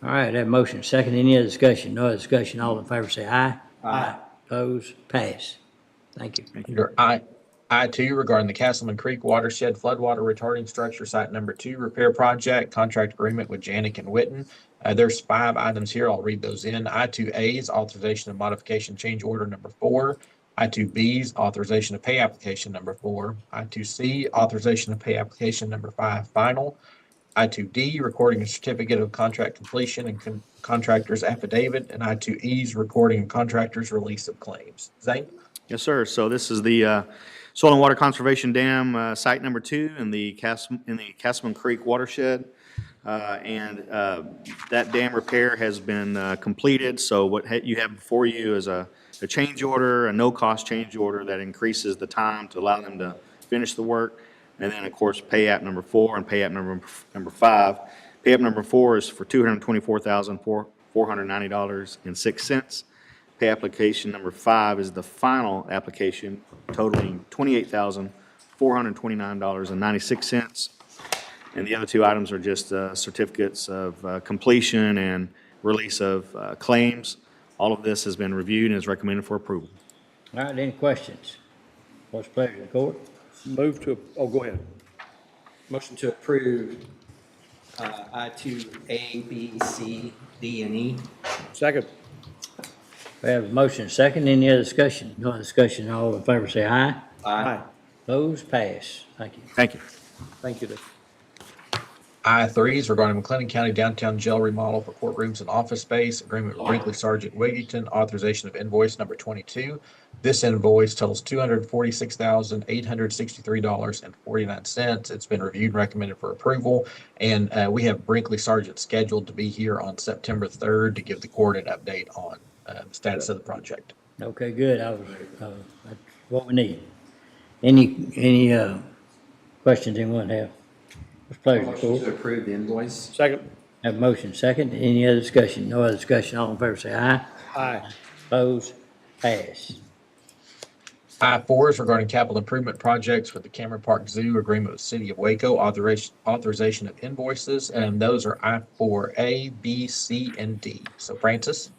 All right, that motion second. Any other discussion? No other discussion. All in favor say aye. Aye. Opposed? Pass. Thank you. Under I-2 regarding the Castleman Creek Watershed Floodwater Retarding Structure Site Number 2 repair project, contract agreement with Janik and Witten. There's 5 items here. I'll read those in. I-2A's authorization of modification change order number 4. I-2B's authorization of pay application number 4. I-2C authorization of pay application number 5 final. I-2D recording a certificate of contract completion and contractor's affidavit. And I-2E's recording contractor's release of claims. Zane? Yes, sir. So this is the Soil and Water Conservation Dam, site number 2 in the Castleman Creek watershed. That dam repair has been completed. So what you have before you is a change order, a no-cost change order that increases the time to allow them to finish the work. And then, of course, pay app number 4 and pay app number 5. Pay app number 4 is for $224,490.06. Pay application number 5 is the final application totaling $28,429.96. And the other 2 items are just certificates of completion and release of claims. All of this has been reviewed and is recommended for approval. All right, any questions? What's the pleasure of the court? Move to, go ahead. Motion to approve I-2A, B, C, D, and E. Second. We have a motion and second. Any other discussion? No other discussion. All in favor say aye. Aye. Opposed? Pass. Thank you. Thank you. Thank you, Dave. I-3 is regarding McLennan County downtown jail remodel for courtrooms and office space, agreement with Brinkley Sergeant Wigington, authorization of invoice number 22. This invoice totals $246,863.49. It's been reviewed and recommended for approval. And we have Brinkley Sergeant scheduled to be here on September 3rd to give the court an update on the status of the project. Okay, good. That's what we need. Any questions anyone have? What's the pleasure of the Motion to court? approve the invoice. Second. Have a motion second. Any other discussion? No other discussion. All in favor say aye. Aye. Opposed? Pass. I-4 is regarding capital improvement projects with the Cameron Park Zoo, agreement with City of Waco, authorization of invoices, and those are I-4A, B, C, and D. So Francis?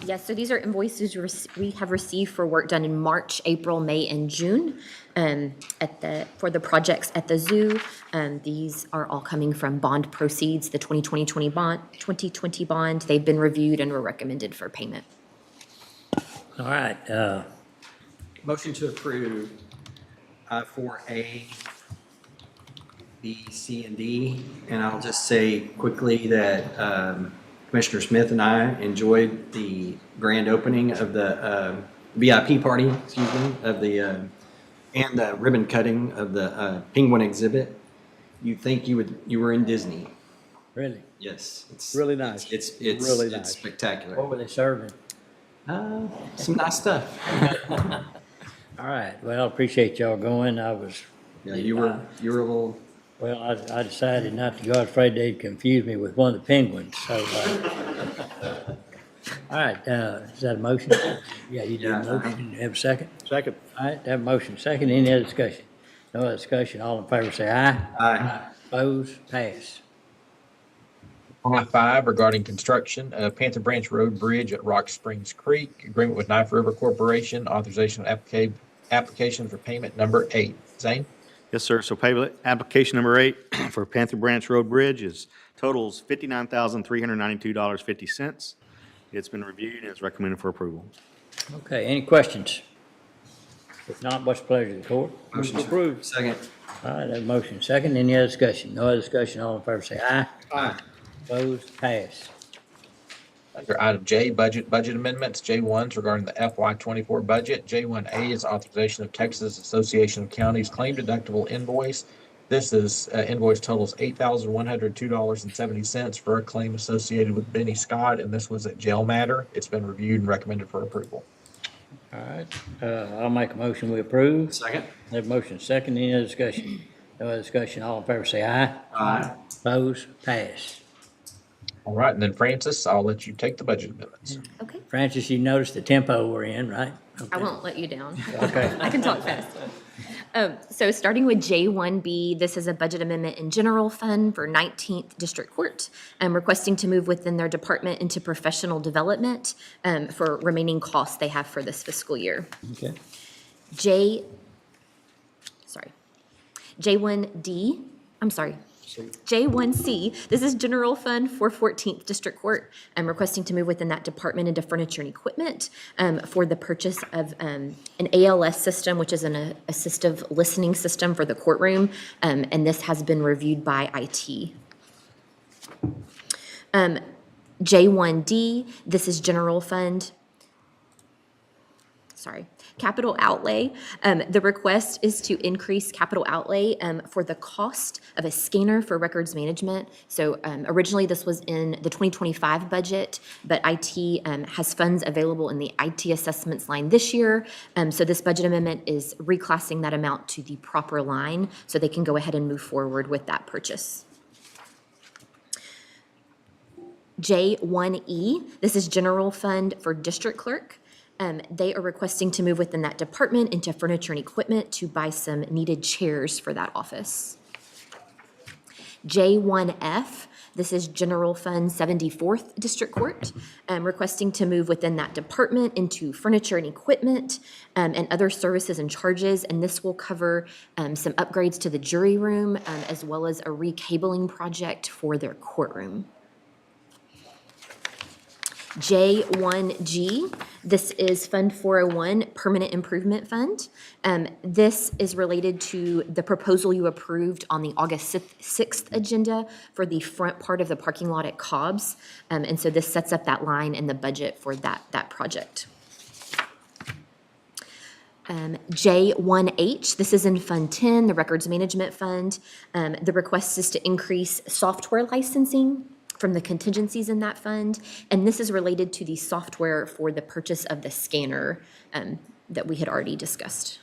Yes, so these are invoices we have received for work done in March, April, May, and June for the projects at the zoo. These are all coming from bond proceeds, the 2020 bond. They've been reviewed and were recommended for payment. All right, Motion to approve I-4A, B, C, and D. And I'll just say quickly that Commissioner Smith and I enjoyed the grand opening of the VIP party, of the and the ribbon cutting of the penguin exhibit. You'd think you were in Disney. really? Yes, it's Really nice. It's Really it's nice. spectacular. What were they serving? Some nice stuff. All right, well, appreciate y'all going. Yeah, you were a little. Well, I decided not to go. I was afraid they'd confuse me with one of the penguins, so. All right, is that a motion? Yeah, you did a motion. Have a second? Second. All right, have a motion. Second, any other discussion? No other discussion. All in favor say aye. Aye. Opposed? Pass. I-5 regarding construction of Panther Branch Road Bridge at Rock Springs Creek, agreement with Knife River Corporation, authorization of application for payment number 8. Zane? Yes, sir. So pay application number 8 for Panther Branch Road Bridge totals $59,392.50. It's been reviewed and is recommended for approval. Okay, any questions? If not, what's the pleasure of the court? Motion approved. Second. All right, that motion second. Any other discussion? No other discussion. All in favor say aye. Aye. Opposed? Pass. Under item J, budget amendments. J1's regarding the FY24 budget. J1A is authorization of Texas Association of Counties claim deductible invoice. This is, invoice totals $8,102.70 for a claim associated with Benny Scott, and this was a jail matter. It's been reviewed and recommended for approval. All right, I'll make a motion, we approve. Second. Have motion second. Any other discussion? No other discussion. All in favor say aye. Aye. Opposed? Pass. All right, and then Francis, I'll let you take the budget amendments. Okay, Francis, you noticed the tempo we're in, right? I won't let you down. Okay. I can talk fast. So starting with J1B, this is a budget amendment in general fund for 19th District Court. I'm requesting to move within their department into professional development for remaining costs they have for this fiscal year. Okay. J1D, I'm sorry. J1C, this is general fund for 14th District Court. I'm requesting to move within that department into furniture and equipment for the purchase of an ALS system, which is an assistive listening system for the courtroom, and this has been reviewed by IT. J1D, this is general fund. Capital outlay. The request is to increase capital outlay for the cost of a scanner for records management. So originally this was in the 2025 budget, but IT has funds available in the IT assessments line this year. So this budget amendment is reclassing that amount to the proper line so they can go ahead and move forward with that purchase. J1E, this is general fund for district clerk. They are requesting to move within that department into furniture and equipment to buy some needed chairs for that office. J1F, this is General Fund 74th District Court, requesting to move within that department into furniture and equipment and other services and charges, and this will cover some upgrades to the jury room as well as a recabling project for their courtroom. J1G, this is Fund 401, Permanent Improvement Fund. This is related to the proposal you approved on the August 6th agenda for the front part of the parking lot at Cobb's. And so this sets up that line in the budget for that project. J1H, this is in Fund 10, the Records Management Fund. The request is to increase software licensing from the contingencies in that fund, and this is related to the software for the purchase of the scanner that we had already discussed.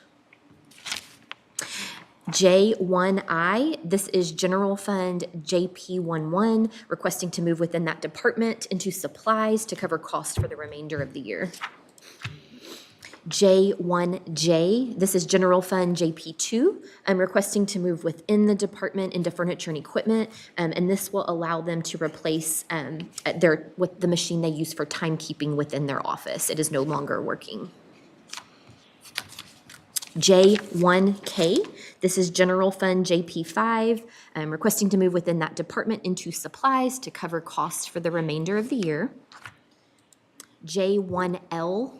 J1I, this is General Fund JP11, requesting to move within that department into supplies to cover costs for the remainder of the year. J1J, this is General Fund JP2. I'm requesting to move within the department into furniture and equipment, and this will allow them to replace with the machine they use for timekeeping within their office. It is no longer working. J1K, this is General Fund JP5. I'm requesting to move within that department into supplies to cover costs for the remainder of the year. J1L,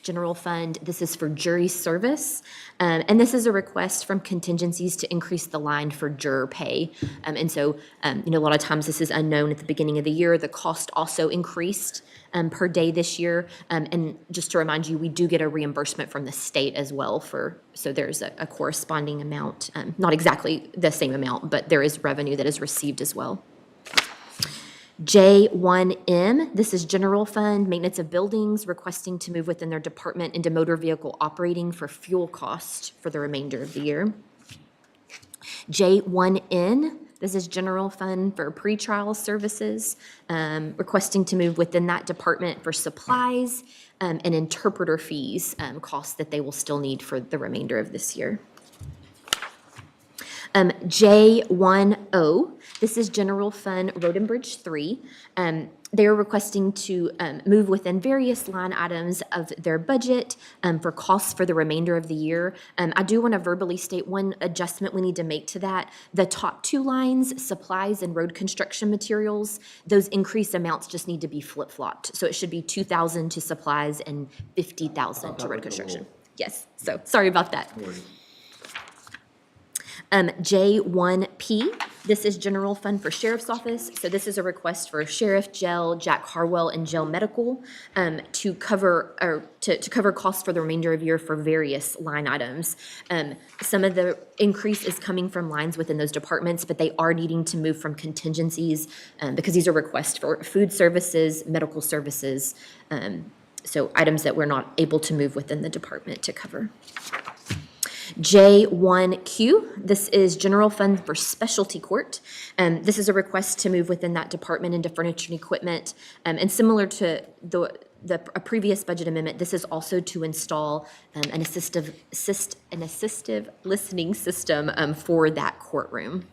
General Fund, this is for jury service, and this is a request from contingencies to increase the line for juror pay. And so, a lot of times this is unknown at the beginning of the year. The cost also increased per day this year. And just to remind you, we do get a reimbursement from the state as well so there's a corresponding amount, not exactly the same amount, but there is revenue that is received as well. J1M, this is General Fund, Maintenance of Buildings, requesting to move within their department into motor vehicle operating for fuel costs for the remainder of the year. J1N, this is General Fund for pretrial services, requesting to move within that department for supplies and interpreter fees, costs that they will still need for the remainder of this year. J10, This is General Fund Road and Bridge 3. They are requesting to move within various line items of their budget for costs for the remainder of the year. I do want to verbally state one adjustment we need to make to that. The top two lines, supplies and road construction materials, those increased amounts just need to be flip-flopped. So it should be 2,000 to supplies and 50,000 to road construction. Yes, so sorry about that. J1P, this is General Fund for Sheriff's Office. So this is a request for Sheriff, Jail, Jack Harwell, and Jail Medical to cover costs for the remainder of the year for various line items. Some of the increase is coming from lines within those departments, but they are needing to move from contingencies because these are requests for food services, medical services, so items that we're not able to move within the department to cover. J1Q, this is General Fund for Specialty Court. This is a request to move within that department into furniture and equipment. And similar to a previous budget amendment, this is also to install an assistive listening system for that courtroom.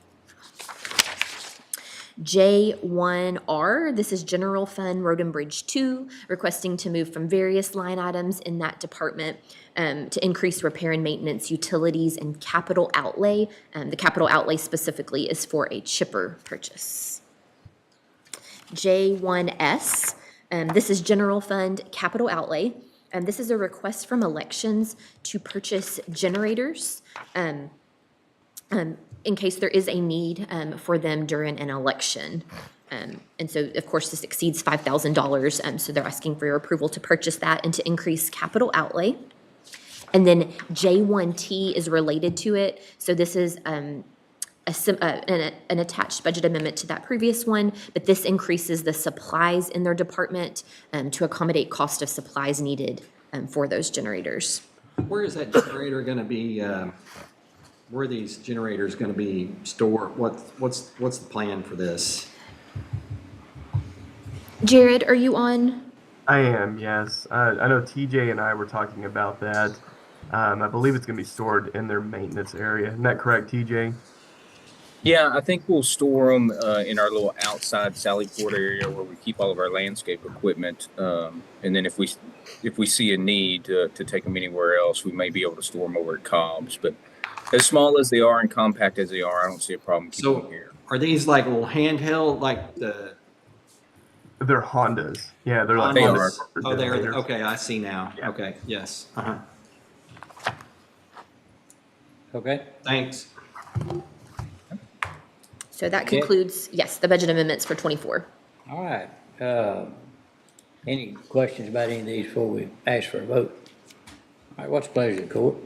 J1R, this is General Fund Road and Bridge 2, requesting to move from various line items in that department to increase repair and maintenance, utilities, and capital outlay. The capital outlay specifically is for a chipper purchase. J1S, this is General Fund Capital Outlay. This is a request from elections to purchase generators in case there is a need for them during an election. And so, of course, this exceeds $5,000, so they're asking for your approval to purchase that and to increase capital outlay. And then J1T is related to it, so this is an attached budget amendment to that previous one, but this increases the supplies in their department to accommodate cost of supplies needed for those generators. Where is that generator going to be? Where are these generators going to be stored? What's the plan for this? Jared, are you on? I am, yes. I know TJ and I were talking about that. I believe it's going to be stored in their maintenance area. Isn't that correct, TJ? Yeah, I think we'll store them in our little outside Sallyport area where we keep all of our landscape equipment. And then if we see a need to take them anywhere else, we may be able to store them over at Cobb's. But as small as they are and compact as they are, I don't see a problem keeping them here. Are these like little handheld, like the? They're Hondas. Yeah, they're like They Hondas. are. Oh, they're okay. I see now. Yeah. Okay. Yes. Okay. Thanks. So that concludes, yes, the budget amendments for 24. All right. Any questions about any of these before we ask for a vote? All right, what's the pleasure of the court?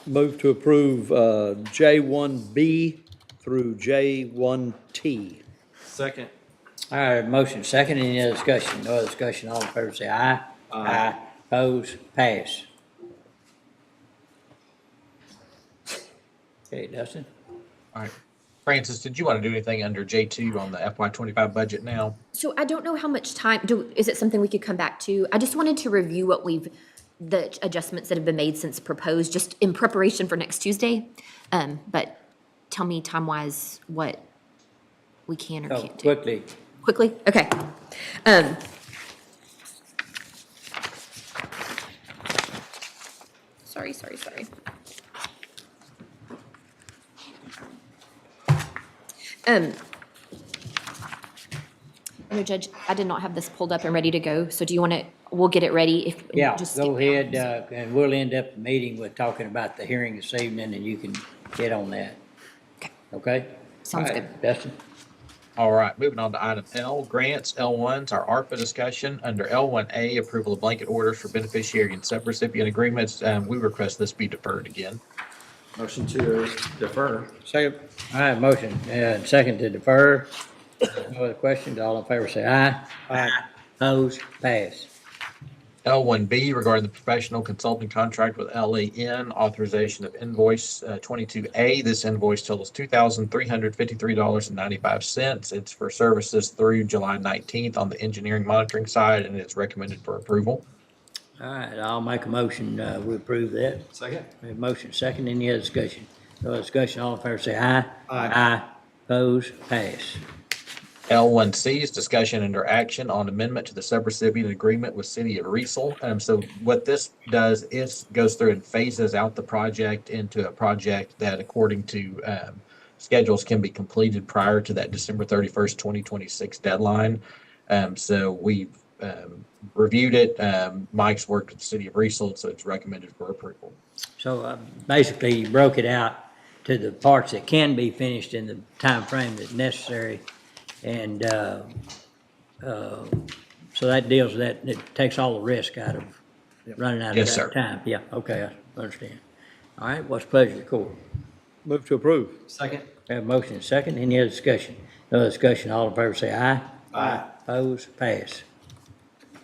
Move to approve J1B through J1T. Second. All right, motion second, any other discussion? No other discussion, all in favor say aye. Aye. Opposed, pass. Okay, Dustin? All right. Francis, did you want to do anything under J2 on the FY25 budget now? So I don't know how much time, is it something we could come back to? I just wanted to review the adjustments that have been made since proposed, just in preparation for next Tuesday. But tell me time-wise what we can or can't do. Quickly. Quickly? Okay. Sorry. No, Judge, I did not have this pulled up and ready to go, so do you want to, we'll get it ready if. Yeah, just go skip down. ahead, and we'll end up the meeting with talking about the hearing this evening, and you can get on that. Okay? Sounds All right, good. Dustin? All right, moving on to item L, grants. L1's our ARPA discussion. Under L1A, approval of blanket orders for beneficiary and subrecipient agreements. We request this be deferred again. Motion to defer. Second. All right, motion, second to defer. No other questions, all in favor say aye. Aye. Opposed, pass. L1B regarding the professional consulting contract with LEN, authorization of invoice 22A. This invoice totals $2,353.95. It's for services through July 19th on the engineering monitoring side, and it's recommended for approval. All right, I'll make a motion, we approve that. Second. We have motion second, any other discussion? No other discussion, all in favor say aye. Aye. Opposed? Pass. L1C is discussion and action on amendment to the subrecipient agreement with City of Riesel. So what this does is goes through and phases out the project into a project that, according to schedules, can be completed prior to that December 31st, 2026 deadline. So we've reviewed it. Mike's worked with the City of Riesel, so it's recommended for approval. So basically, you broke it out to the parts that can be finished in the time frame that's necessary. And so that deals with that, it takes all the risk out of running out of Yes, that sir. time. Yeah, okay, I understand. All right, what's the pleasure of the court? Move to approve. Second. We have a motion and a second. Any other discussion? No other discussion. All in favor say aye. Aye. Opposed? Pass.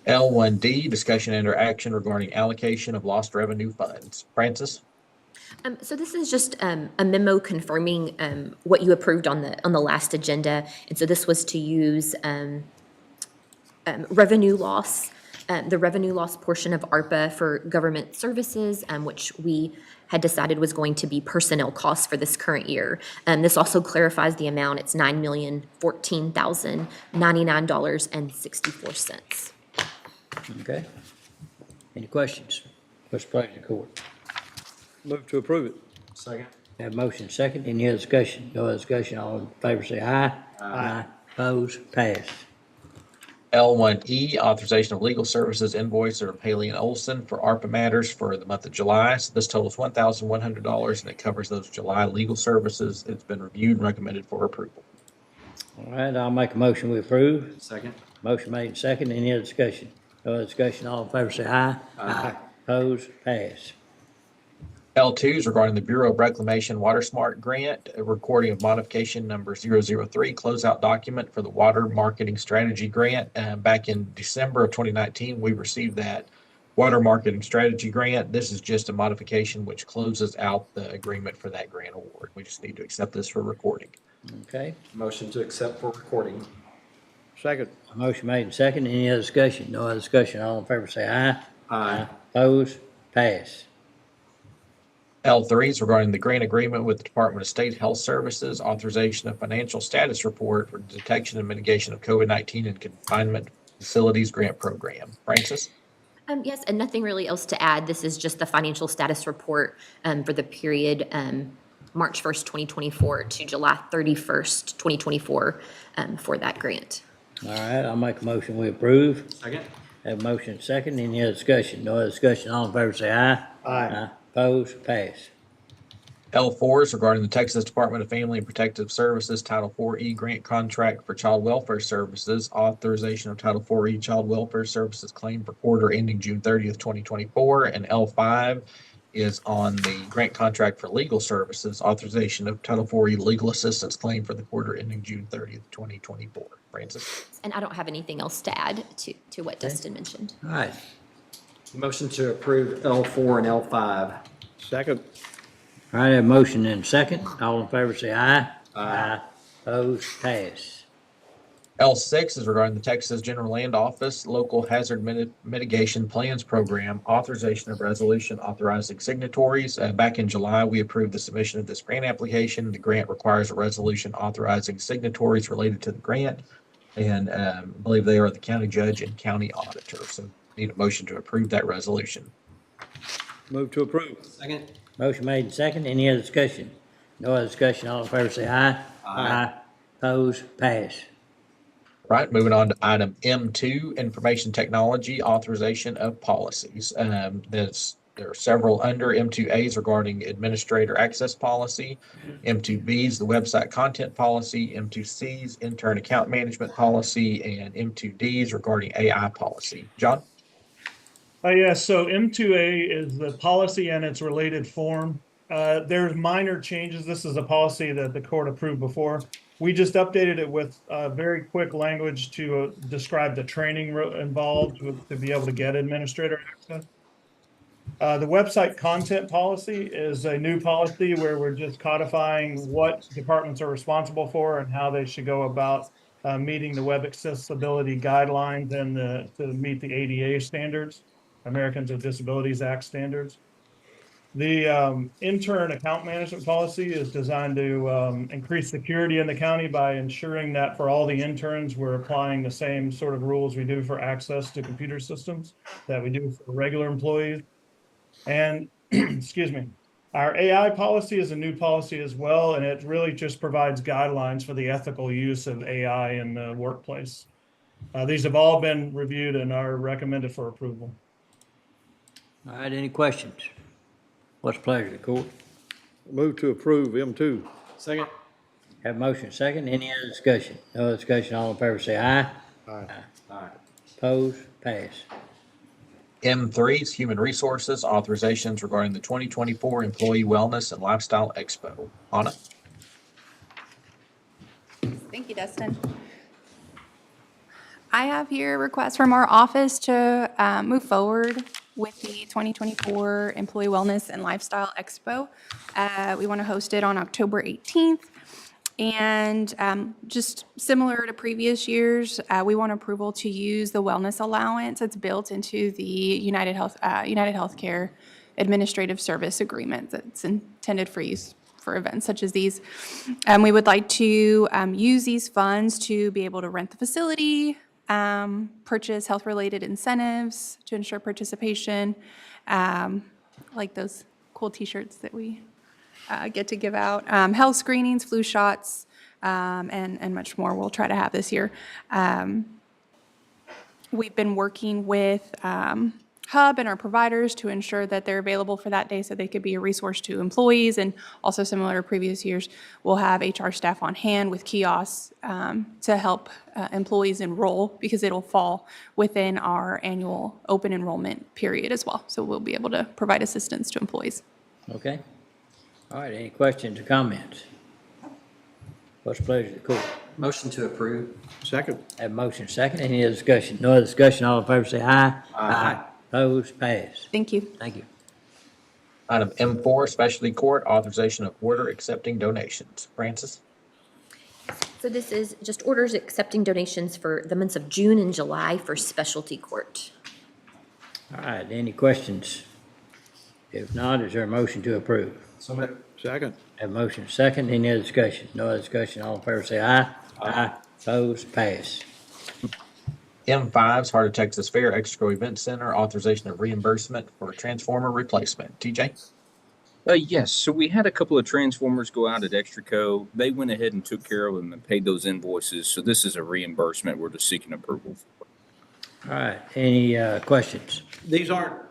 L1D, discussion and action regarding allocation of lost revenue funds. Francis? So this is just a memo confirming what you approved on the last agenda. And so this was to use revenue loss, the revenue loss portion of ARPA for government services, which we had decided was going to be personnel costs for this current year. This also clarifies the amount. It's $9,014,099.64. Okay. Any questions? What's the pleasure of the court? Move to approve it. Second. We have a motion and a second. Any other discussion? No other discussion. All in favor say aye. Aye. Opposed? Pass. L1E, authorization of legal services invoice of Haley and Olson for ARPA matters for the month of July. So this totals $1,100 and it covers those July legal services. It's been reviewed and recommended for approval. All right, I'll make a motion we approve. Second. Motion made and second. Any other discussion? No other discussion. All in favor say aye. Aye. Opposed? Pass. L2 is regarding the Bureau of Reclamation Water Smart Grant, a recording of modification number 003, closeout document for the Water Marketing Strategy Grant. Back in December of 2019, we received that Water Marketing Strategy Grant. This is just a modification which closes out the agreement for that grant award. We just need to accept this for recording. Okay. Motion to accept for recording. Second. Motion made and second. Any other discussion? No other discussion. All in favor say aye. Aye. Opposed? Pass. L3 is regarding the grant agreement with the Department of State Health Services, authorization of financial status report for detection and mitigation of COVID-19 in confinement facilities grant program. Francis? Yes, and nothing really else to add. This is just the financial status report for the period March 1st, 2024 to July 31st, 2024 for that grant. All right, I'll make a motion we approve. Second. Have a motion and second. Any other discussion? No other discussion. All in favor say aye. Aye. Opposed? Pass. L4 is regarding the Texas Department of Family and Protective Services Title IV-E grant contract for child welfare services, authorization of Title IV-E child welfare services claim for quarter ending June 30th, 2024. And L5 is on the grant contract for legal services, authorization of Title IV-E legal assistance claim for the quarter ending June 30th, 2024. Francis? And I don't have anything else to add to what Dustin mentioned. All right. Motion to approve L4 and L5. Second. All right, I have a motion and a second. All in favor say aye. Aye. Opposed? Pass. L6 is regarding the Texas General Land Office Local Hazard Mitigation Plans Program, authorization of resolution authorizing signatories. Back in July, we approved the submission of this grant application. The grant requires a resolution authorizing signatories related to the grant. And I believe they are the county judge and county auditor. So need a motion to approve that resolution. Move to approve. Second. Motion made and second. Any other discussion? No other discussion. All in favor say aye. Aye. Opposed? Pass. Right, moving on to item M2, information technology authorization of policies. There are several under M2As regarding administrator access policy, M2Bs, the website content policy, M2Cs, intern account management policy, and M2Ds regarding AI policy. John? Yes, so M2A is the policy and its related form. There's minor changes. This is a policy that the court approved before. We just updated it with very quick language to describe the training involved to be able to get administrator access. The website content policy is a new policy where we're just codifying what departments are responsible for and how they should go about meeting the web accessibility guidelines and to meet the ADA standards, Americans with Disabilities Act standards. The intern account management policy is designed to increase security in the county by ensuring that for all the interns, we're applying the same sort of rules we do for access to computer systems that we do for regular employees. And, excuse me, our AI policy is a new policy as well, and it really just provides guidelines for the ethical use of AI in the workplace. These have all been reviewed and are recommended for approval. All right, any questions? What's the pleasure of the court? Move to approve M2. Second. Have a motion second. Any other discussion? No other discussion. All in favor say aye. Aye. Aye. Opposed? Pass. M3 is Human Resources, authorizations regarding the 2024 Employee Wellness and Lifestyle Expo. Anna? Thank you, Dustin. I have here a request from our office to move forward with the 2024 Employee Wellness and Lifestyle Expo. We want to host it on October 18th. And just similar to previous years, we want approval to use the wellness allowance that's built into the United Healthcare Administrative Service Agreement that's intended for use for events such as these. We would like to use these funds to be able to rent the facility, purchase health-related incentives to ensure participation, like those cool T-shirts that we get to give out, health screenings, flu shots, and much more we'll try to have this year. We've been working with Hub and our providers to ensure that they're available for that day so they could be a resource to employees. And also similar to previous years, we'll have HR staff on hand with kiosks to help employees enroll because it'll fall within our annual open enrollment period as well. So we'll be able to provide assistance to employees. Okay. All right, any questions or comments? What's the pleasure of the court? Motion to approve. Second. Have a motion second. Any other discussion? No other discussion. All in favor say aye. Aye. Opposed? Pass. Thank you. Thank you. Item M4, Specialty Court, authorization of order accepting donations. Francis? So this is just orders accepting donations for the months of June and July for specialty court. All right, any questions? If not, is there a motion to approve? Second. Have a motion second. Any other discussion? No other discussion. All in favor say aye. Aye. Opposed? Pass. M5 is Heart of Texas Fair Exco Event Center, authorization of reimbursement for transformer replacement. TJ? Yes, so we had a couple of transformers go out at Extraco. They went ahead and took care of them and paid those invoices. So this is a reimbursement we're just seeking approval for. All right, any questions? These aren't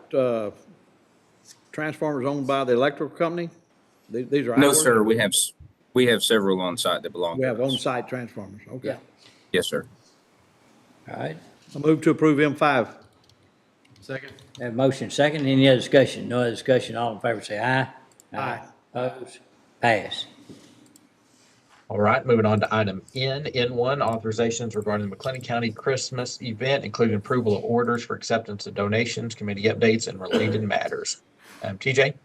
transformers owned by the electrical company? These are No, ours? sir, we have several on site that belong We to have us. on-site transformers, okay. Yeah. Yes, sir. All right, I move to approve M5. Second. have a motion second. Any other discussion? No other discussion. All in favor say aye. Aye. Opposed? Pass. All right, moving on to item N1, authorizations regarding the McLennan County Christmas event, including approval of orders for acceptance of donations, committee updates, and related matters. TJ?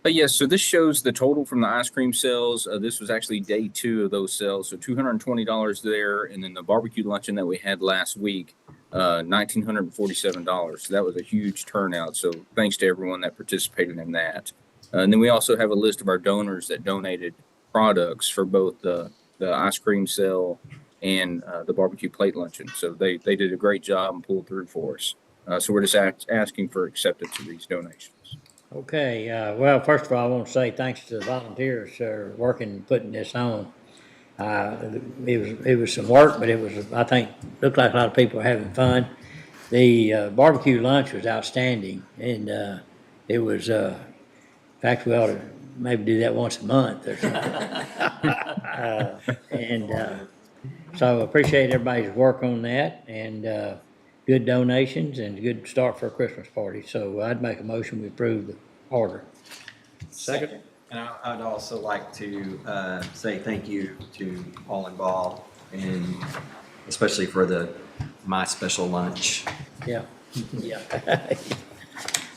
Yes, so this shows the total from the ice cream sales. This was actually day 2 of those sales, so $220 there, and then the barbecue luncheon that we had last week, $1,947. So that was a huge turnout. So thanks to everyone that participated in that. And then we also have a list of our donors that donated products for both the ice cream sale and the barbecue plate luncheon. So they did a great job and pulled through for us. So we're just asking for acceptance of these donations. Okay, well, first of all, I want to say thanks to the volunteers for working and putting this on. It was some work, but it was, I think, looked like a lot of people were having fun. The barbecue lunch was outstanding, and it was, in fact, we ought to maybe do that once a month or something. So I appreciate everybody's work on that, and good donations and a good start for a Christmas party. So I'd make a motion we approve the order. Second. And I'd also like to say thank you to all involved, and especially for my special lunch. Yeah, yeah.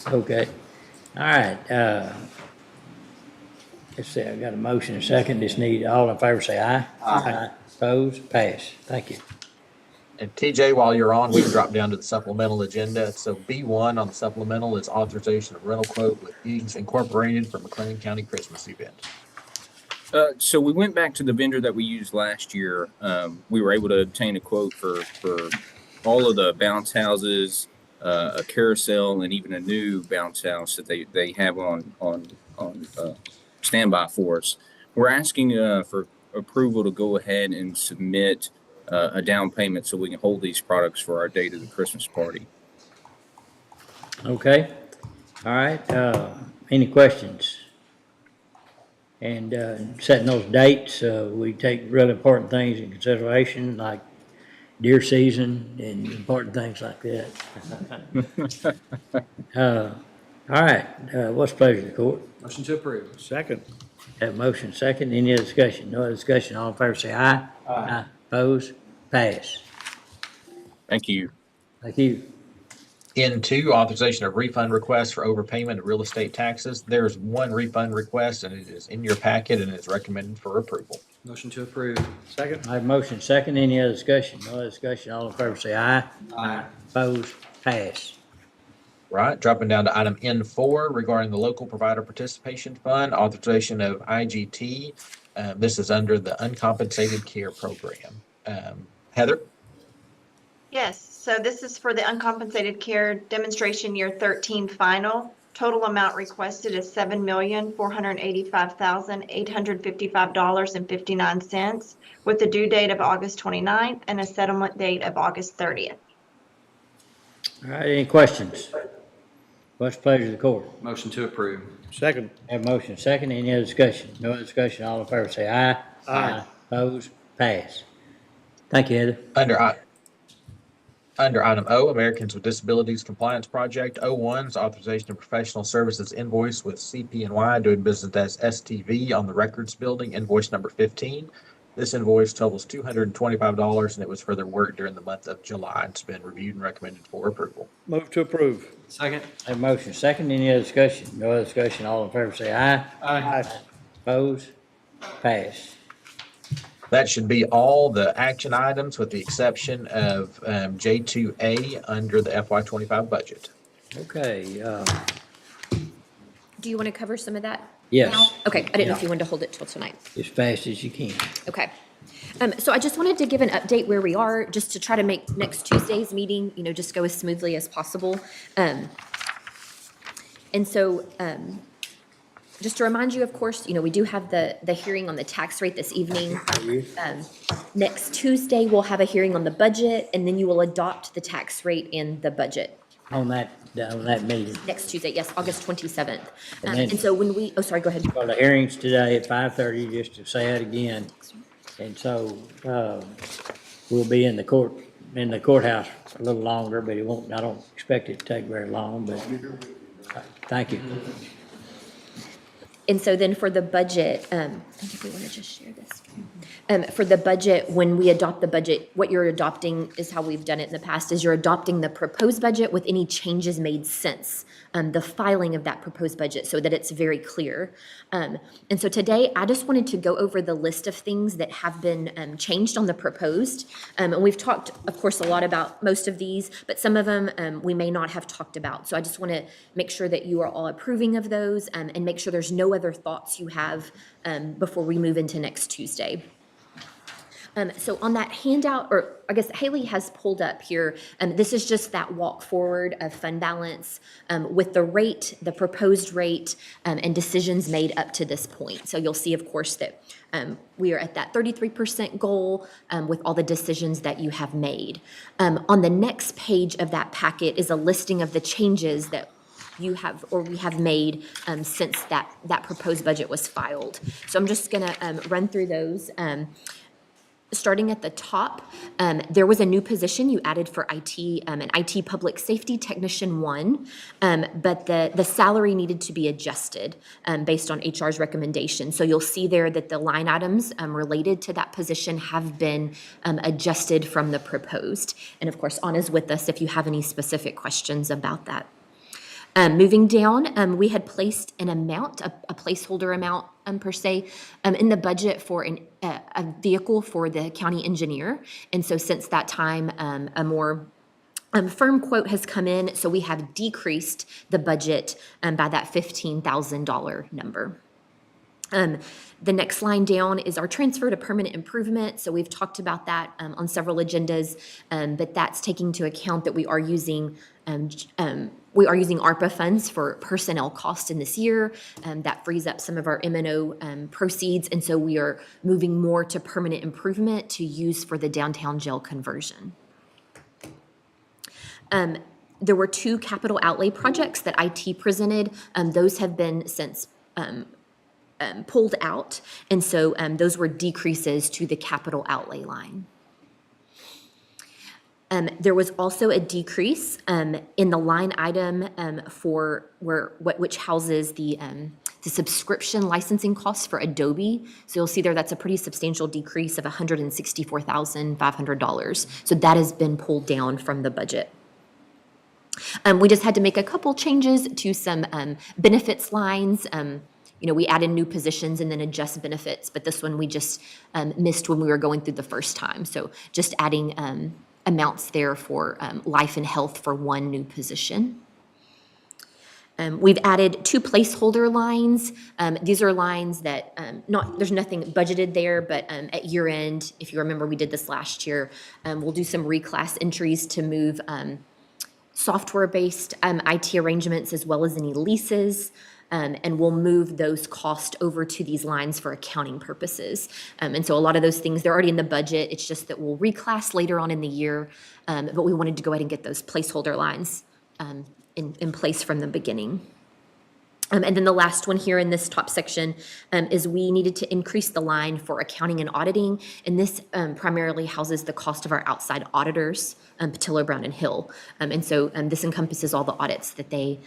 Okay. All right. Let's see, I got a motion and a second. Just need all in favor say aye. Aye. Opposed? Pass. Thank you. And TJ, while you're on, we can drop down to the supplemental agenda. So B1 on the supplemental is authorization of rental quote with Gigs Incorporated for McLean County Christmas event. So we went back to the vendor that we used last year. We were able to obtain a quote for all of the bounce houses, a carousel, and even a new bounce house that they have on standby for us. We're asking for approval to go ahead and submit a down payment so we can hold these products for our date of the Christmas party. Okay, all right, any questions? And setting those dates, we take really important things in consideration, like deer season and important things like that. All right, what's the pleasure of the court? Motion to approve. Second. Have motion second, any other discussion? No other discussion, all in favor say aye. Aye. Opposed? Pass. Thank you. Thank you. N2, authorization of refund request for overpayment of real estate taxes. There's one refund request, and it is in your packet, and it's recommended for approval. Motion to approve. Second. I have motion second, any other discussion? No other discussion, all in favor say aye. Aye. Opposed? Pass. Right, dropping down to item N4 regarding the local provider participation fund, authorization of IGT. This is under the uncompensated care program. Heather? Yes, so this is for the uncompensated care demonstration year 13 final. Total amount requested is $7,485,855.59 with a due date of August 29th and a settlement date of August 30th. All right, any questions? What's the pleasure of the court? Motion to approve. Second. Have motion second, any other discussion? No other discussion, all in favor say aye. Aye. Opposed? Pass. Thank you, Heather. Under item O, Americans with Disabilities Compliance Project. O1 is authorization of professional services invoice with CP&Y doing business as STV on the Records Building, invoice number 15. This invoice totals $225, and it was for their work during the month of July. It's been reviewed and recommended for approval. Move to approve. Second. Have motion second, any other discussion? No other discussion, all in favor say aye. Aye. Opposed? Pass. That should be all the action items with the exception of J2A under the FY25 budget. Okay, Do you want to cover some of that? Yes. now? Okay, I didn't know if Yeah. you wanted to hold it till tonight. as fast as you can. Okay. So I just wanted to give an update where we are, just to try to make next Tuesday's meeting, just go as smoothly as possible. And so, just to remind you, of course, we do have the hearing on the tax rate this evening. Next Tuesday, we'll have a hearing on the budget, and then you will adopt the tax rate in the budget. On that meeting. Next Tuesday, yes, August 27th. And then- And so when oh, sorry, go ahead. Well, the hearing's today at 5:30, just to say it again. And so, we'll be in the courthouse a little longer, but I don't expect it to take very long, but, thank you. And so then for the budget, I think if we want to just share this. For the budget, when we adopt the budget, what you're adopting is how we've done it in the past, is you're adopting the proposed budget with any changes made since the filing of that proposed budget so that it's very clear. And so today, I just wanted to go over the list of things that have been changed on the proposed. And we've talked, of course, a lot about most of these, but some of them we may not have talked about. So I just want to make sure that you are all approving of those and make sure there's no other thoughts you have before we move into next Tuesday. So on that handout, or I guess Haley has pulled up here, this is just that walk forward of fund balance with the rate, the proposed rate, and decisions made up to this point. So you'll see, of course, that we are at that 33% goal with all the decisions that you have made. On the next page of that packet is a listing of the changes that you have, or we have made since that proposed budget was filed. So I'm just gonna run through those. Starting at the top, there was a new position you added for IT, an IT Public Safety Technician 1, but the salary needed to be adjusted based on HR's recommendation. So you'll see there that the line items related to that position have been adjusted from the proposed. And of course, Anna's with us if you have any specific questions about that. Moving down, we had placed an amount, a placeholder amount per se, in the budget for a vehicle for the county engineer. And so since that time, a more firm quote has come in, so we have decreased the budget by that $15,000 number. The next line down is our transfer to permanent improvement. So we've talked about that on several agendas, but that's taking into account that we are using ARPA funds for personnel costs in this year. That frees up some of our M&O proceeds, and so we are moving more to permanent improvement to use for the downtown jail conversion. There were 2 capital outlay projects that IT presented. Those have been since pulled out, and so those were decreases to the capital outlay line. There was also a decrease in the line item for which houses the subscription licensing costs for Adobe. So you'll see there that's a pretty substantial decrease of $164,500. So that has been pulled down from the budget. We just had to make a couple changes to some benefits lines. We added new positions and then adjust benefits, but this one we just missed when we were going through the first time. So just adding amounts there for life and health for one new position. We've added 2 placeholder lines. These are lines that there's nothing budgeted there, but at year end, if you remember, we did this last year, we'll do some reclass entries to move software-based IT arrangements as well as any leases. And we'll move those costs over to these lines for accounting purposes. And so a lot of those things, they're already in the budget. It's just that we'll reclass later on in the year. But we wanted to go ahead and get those placeholder lines in place from the beginning. And then the last one here in this top section is we needed to increase the line for accounting and auditing. And this primarily houses the cost of our outside auditors, Patillo, Brown, and Hill. And so this encompasses all the audits that they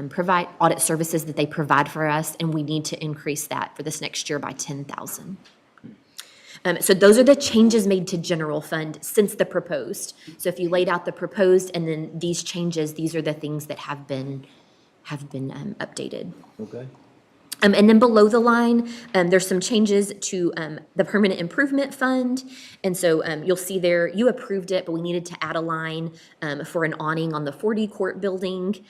provide, audit services that they provide for us, and we need to increase that for this next year by $10,000. So those are the changes made to general fund since the proposed. So if you laid out the proposed and then these changes, these are the things that have been updated. Okay. And then below the line, there's some changes to the permanent improvement fund. And so you'll see there, you approved it, but we needed to add a line for an awning on the 4D court building.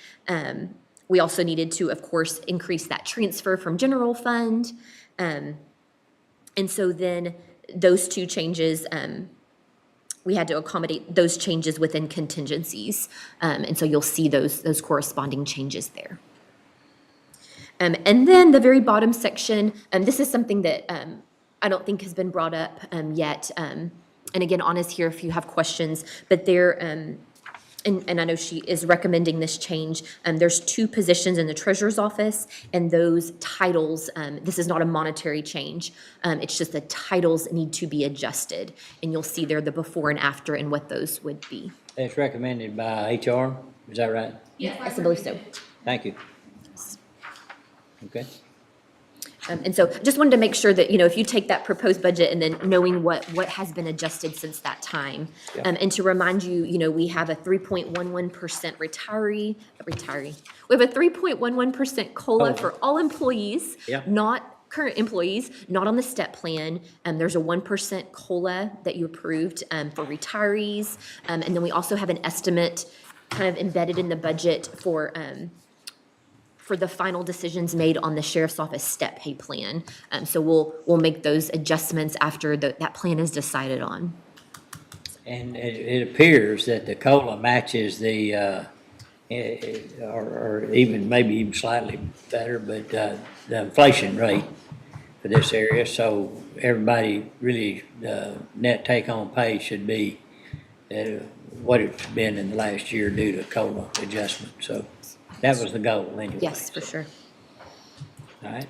We also needed to, of course, increase that transfer from general fund. And so then those 2 changes, we had to accommodate those changes within contingencies. And so you'll see those corresponding changes there. And then the very bottom section, this is something that I don't think has been brought up yet. And again, Anna's here if you have questions, but there, and I know she is recommending this change. There's 2 positions in the treasurer's office, and those titles, this is not a monetary change. It's just the titles need to be adjusted. And you'll see there the before and after and what those would be. It's recommended by HR, is that right? Yes, I believe so. Thank you. Okay. And so just wanted to make sure that, if you take that proposed budget and then knowing what has been adjusted since that time. Yeah. And to remind you, we have a 3.11% retiree. We have a 3.11% COLA for all employees, Yeah. not current employees, not on the STEP plan. There's a 1% COLA that you approved for retirees. And then we also have an estimate kind of embedded in the budget for the final decisions made on the sheriff's office step pay plan. So we'll make those adjustments after that plan is decided on. And it appears that the COLA matches the, or even maybe even slightly better, but the inflation rate for this area. So everybody really, net take-home pay should be what it's been in the last year due to COLA adjustment. So that was the goal anyway. Yes, for sure. All right.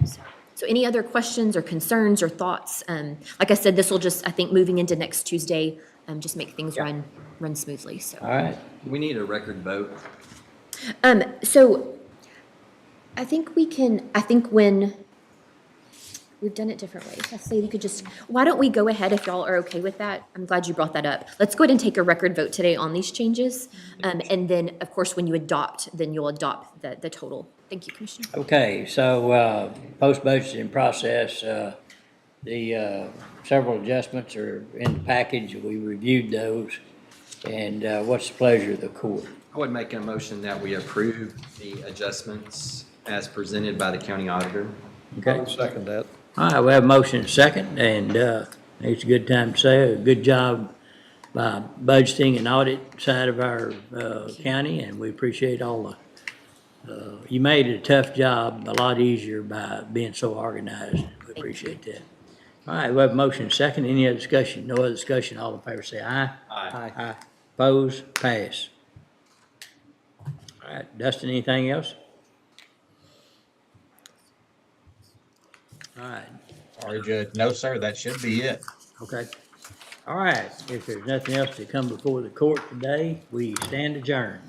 So any other questions or concerns or thoughts? Like I said, this will just, I think, moving into next Tuesday, just make things run smoothly, so. All right. We need a record vote. So I think when We've done it different ways. I say you could just, why don't we go ahead if y'all are okay with that? I'm glad you brought that up. Let's go ahead and take a record vote today on these changes. And then, of course, when you adopt, then you'll adopt the total. Thank you, Commissioner. Okay, so, post-budgeting process, the, several adjustments are in the package. We reviewed those. And, what's the pleasure of the court? I would make a motion that we approve the adjustments as presented by the county auditor. Okay. Second that. All right, we have a motion and a second, and it's a good time to say a good job by budgeting and audit side of our county, and we appreciate all the, you made a tough job a lot easier by being so organized. We appreciate that. All right, we have a motion and a second. Any other discussion? No other discussion. All in favor say aye. Aye. Aye. Oppose? Pass. All right, Dustin, anything else? All right. Sorry, Judge. No, sir, that should be it. Okay. All right, if there's nothing else to come before the court today, we stand adjourned.